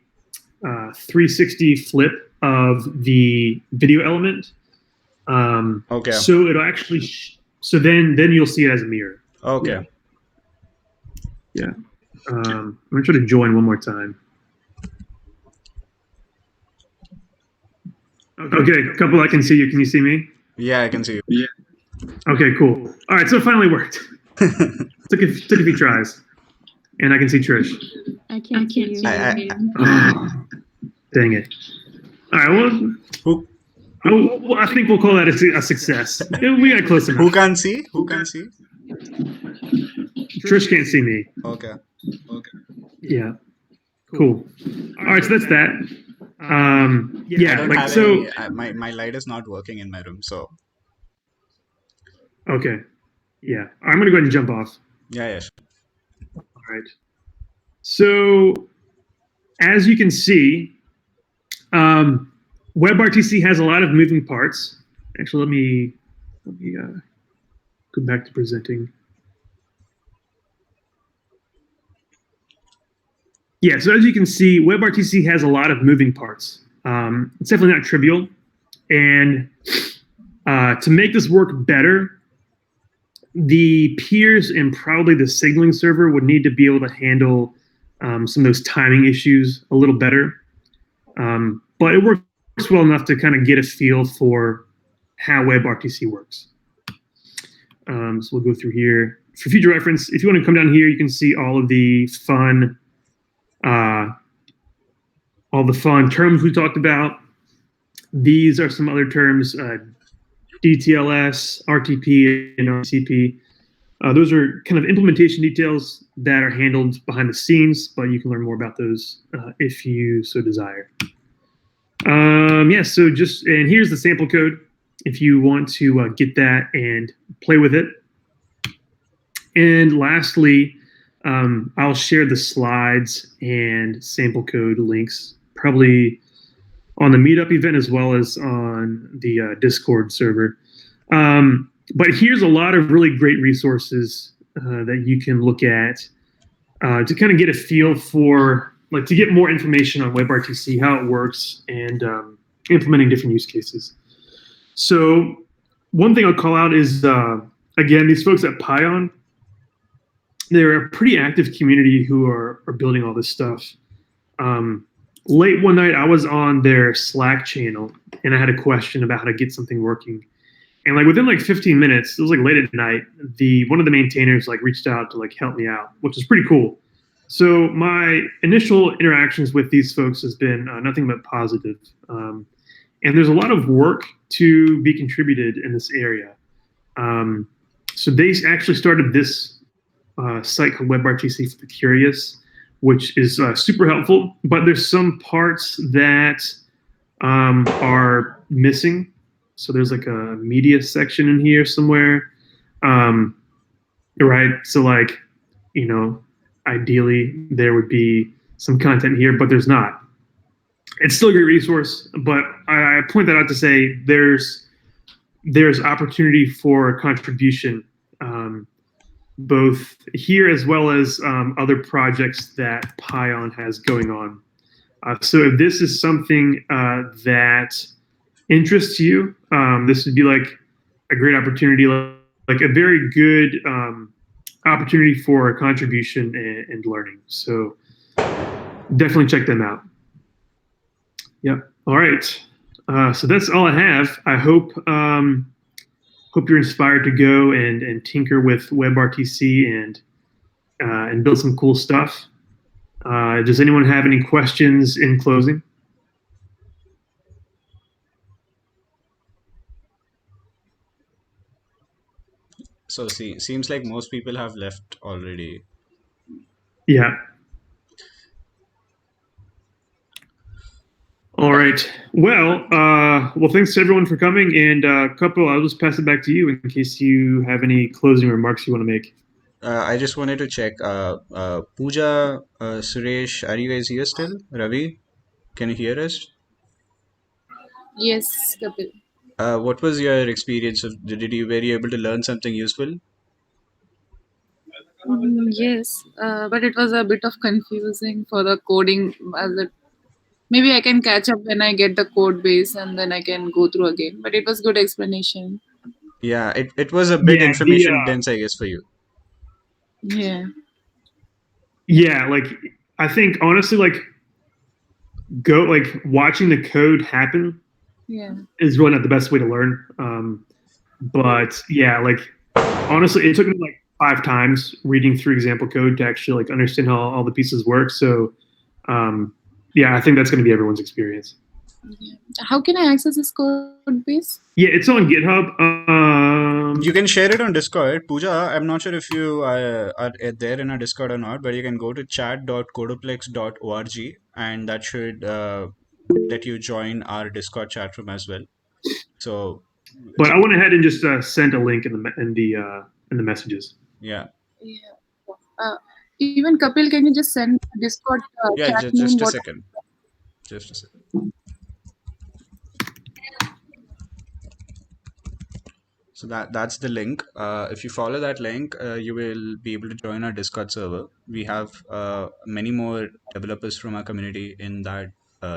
360 flip of the video element. Okay. So it'll actually. So then you'll see it as a mirror. Okay. Yeah. I'm gonna try to join one more time. Okay, couple, I can see you. Can you see me? Yeah, I can see you. Yeah. Okay, cool. All right, so it finally worked. took a few tries, and I can see Trish. I can't see you. Dang it. All right, well, I think we'll call that a success. We got close enough. Who can see? Who can see? Trish can't see me. Okay. Yeah. Cool. All right, so that's that. Yeah, like so. My light is not working in my room, so. Okay. Yeah, I'm gonna go ahead and jump off. Yeah. All right. So, as you can see, WebRTC has a lot of moving parts. Actually, let me go back to presenting. Yeah, so as you can see, WebRTC has a lot of moving parts. It's definitely not trivial. And to make this work better, the peers and probably the signaling server would need to be able to handle some of those timing issues a little better. But it works well enough to kind of get a feel for how WebRTC works. So we'll go through here. For future reference, if you want to come down here, you can see all of the fun terms we talked about. These are some other terms, DTLS, RTP, and RCP. Those are kind of implementation details that are handled behind the scenes, but you can learn more about those if you so desire. So and here's the sample code if you want to get that and play with it. And lastly, I'll share the slides and sample code links probably on the Meetup event as well as on the Discord server. But here's a lot of really great resources that you can look at to kind of get a feel for, like, to get more information on WebRTC, how it works, and implementing different use cases. So one thing I'll call out is, again, these folks at Pion, they're a pretty active community who are building all this stuff. Late one night, I was on their Slack channel, and I had a question about how to get something working. And like within like 15 minutes, it was like late at night, one of the maintainers like reached out to like help me out, which is pretty cool. So my initial interactions with these folks has been nothing but positive. And there's a lot of work to be contributed in this area. So they actually started this site called WebRTC for the Curious, which is super helpful, but there's some parts that are missing. So there's like a media section in here somewhere, right? So like, ideally there would be some content here, but there's not. It's still a great resource, but I point that out to say there's opportunity for contribution, both here as well as other projects that Pion has going on. So if this is something that interests you, this would be like a great opportunity, like a very good opportunity for a contribution and learning. So definitely check them out. Yep. All right. So that's all I have. I hope hope you're inspired to go and tinker with WebRTC and build some cool stuff. Does anyone have any questions in closing? So seems like most people have left already. Yeah. All right. Well, thanks to everyone for coming. And Couple, I'll just pass it back to you in case you have any closing remarks you want to make. I just wanted to check. Pooja, Suresh, are you guys here still? Ravi, can you hear us? Yes, Kapil. What was your experience of? Were you able to learn something useful? Yes, but it was a bit of confusing for the coding. Maybe I can catch up when I get the code base and then I can go through again. But it was good explanation. Yeah, it was a bit Yeah. The information dense, I guess, for you. Yeah, yeah, like I think honestly, like go like watching the code happen yeah, is really not the best way to learn. But yeah, like honestly, it took me like 5 times reading through example code to actually like understand how all the pieces work. So um, yeah, I think that's going to be everyone's experience. yeah. How can I access this code base? Yeah, it's on GitHub. You can share it on Discord. Pooja, I'm not sure if you are there in our Discord or not, but you can go to chat.codoplex.org and that should let you join our Discord chat room as well. So, But I went ahead and just sent a link in the messages. yeah. Yeah. Uh, Even Kapil, can you just send Discord Yeah, chat name? just a What? second. Just a second. So that's the link. If you follow that link, you will be able to join our Discord server. We have many more developers from our community in that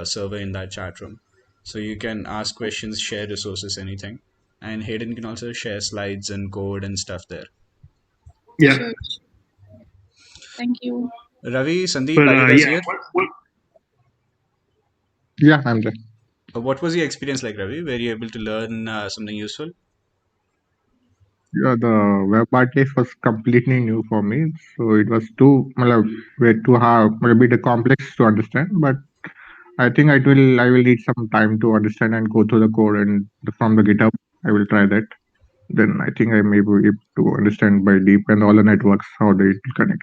server in that chat room. So you can ask questions, share resources, anything. And Hayden can also share slides and code and stuff there. Yeah. Sure. Thank you. Ravi, Sandeep, But are you guys yeah, here? Yeah, I'm there. What was your experience like, Ravi? Were you able to learn something useful? Yeah, the web artist was completely new for me, so it was too, way too hard, a bit complex to understand. But I think I will need some time to understand and go through the code and from the GitHub. I will try that. Then I think I may be able to understand by deep and all the networks how they connect.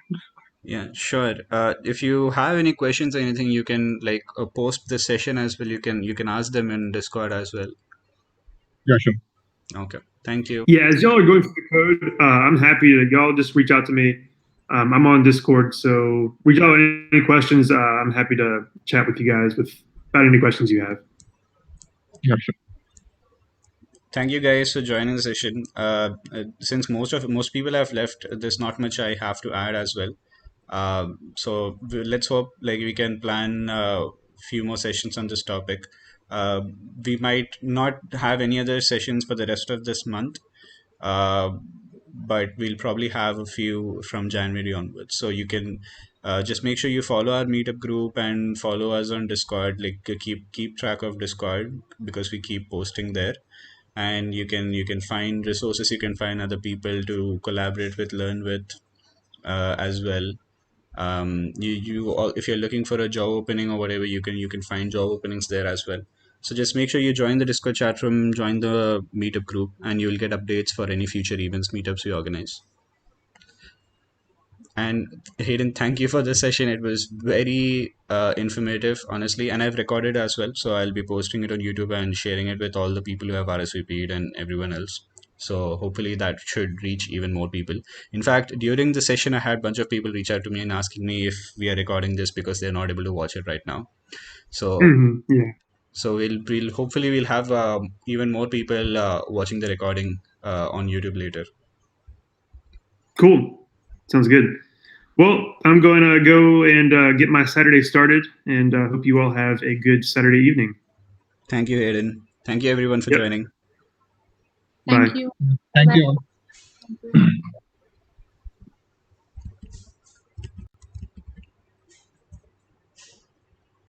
Yeah, sure. If you have any questions or anything, you can like post the session as well. You can ask them in Discord as well. Yeah, sure. Okay. Thank you. yeah, as y'all are going through the code, I'm happy that y'all just reach out to me. I'm on Discord, so reach out with any questions. I'm happy to chat with you guys about any questions you have. Yeah, sure. Thank you guys for joining the session. Since most people have left, there's not much I have to add as well. So let's hope like we can plan a few more sessions on this topic. Uh, we might not have any other sessions for the rest of this month, uh, but we'll probably have a few from January onwards. So you can just make sure you follow our meetup group and follow us on Discord. Like keep track of Discord because we keep posting there, and you can find resources, you can find other people to collaborate with, learn with as well. If you're looking for a job opening or whatever, you can find job openings there as well. So just make sure you join the Discord chat room, join the meetup group, and you'll get updates for any future events, meetups we organize. And Hayden, thank you for this session. It was very informative, honestly, and I've recorded as well. So I'll be posting it on YouTube and sharing it with all the people who have RSVP'd and everyone else. So hopefully that should reach even more people. In fact, during the session, I had a bunch of people reach out to me and asking me if we are recording this because they're not able to watch it right now. So Yeah. so we'll hopefully we'll have even more people watching the recording on YouTube later. Cool. Sounds good. Well, I'm going to go and get my Saturday started, and hope you all have a good Saturday evening. Thank you, Hayden. Thank you everyone for Yep. joining. Thank Bye. you. Thank Bye. you all. Thank you.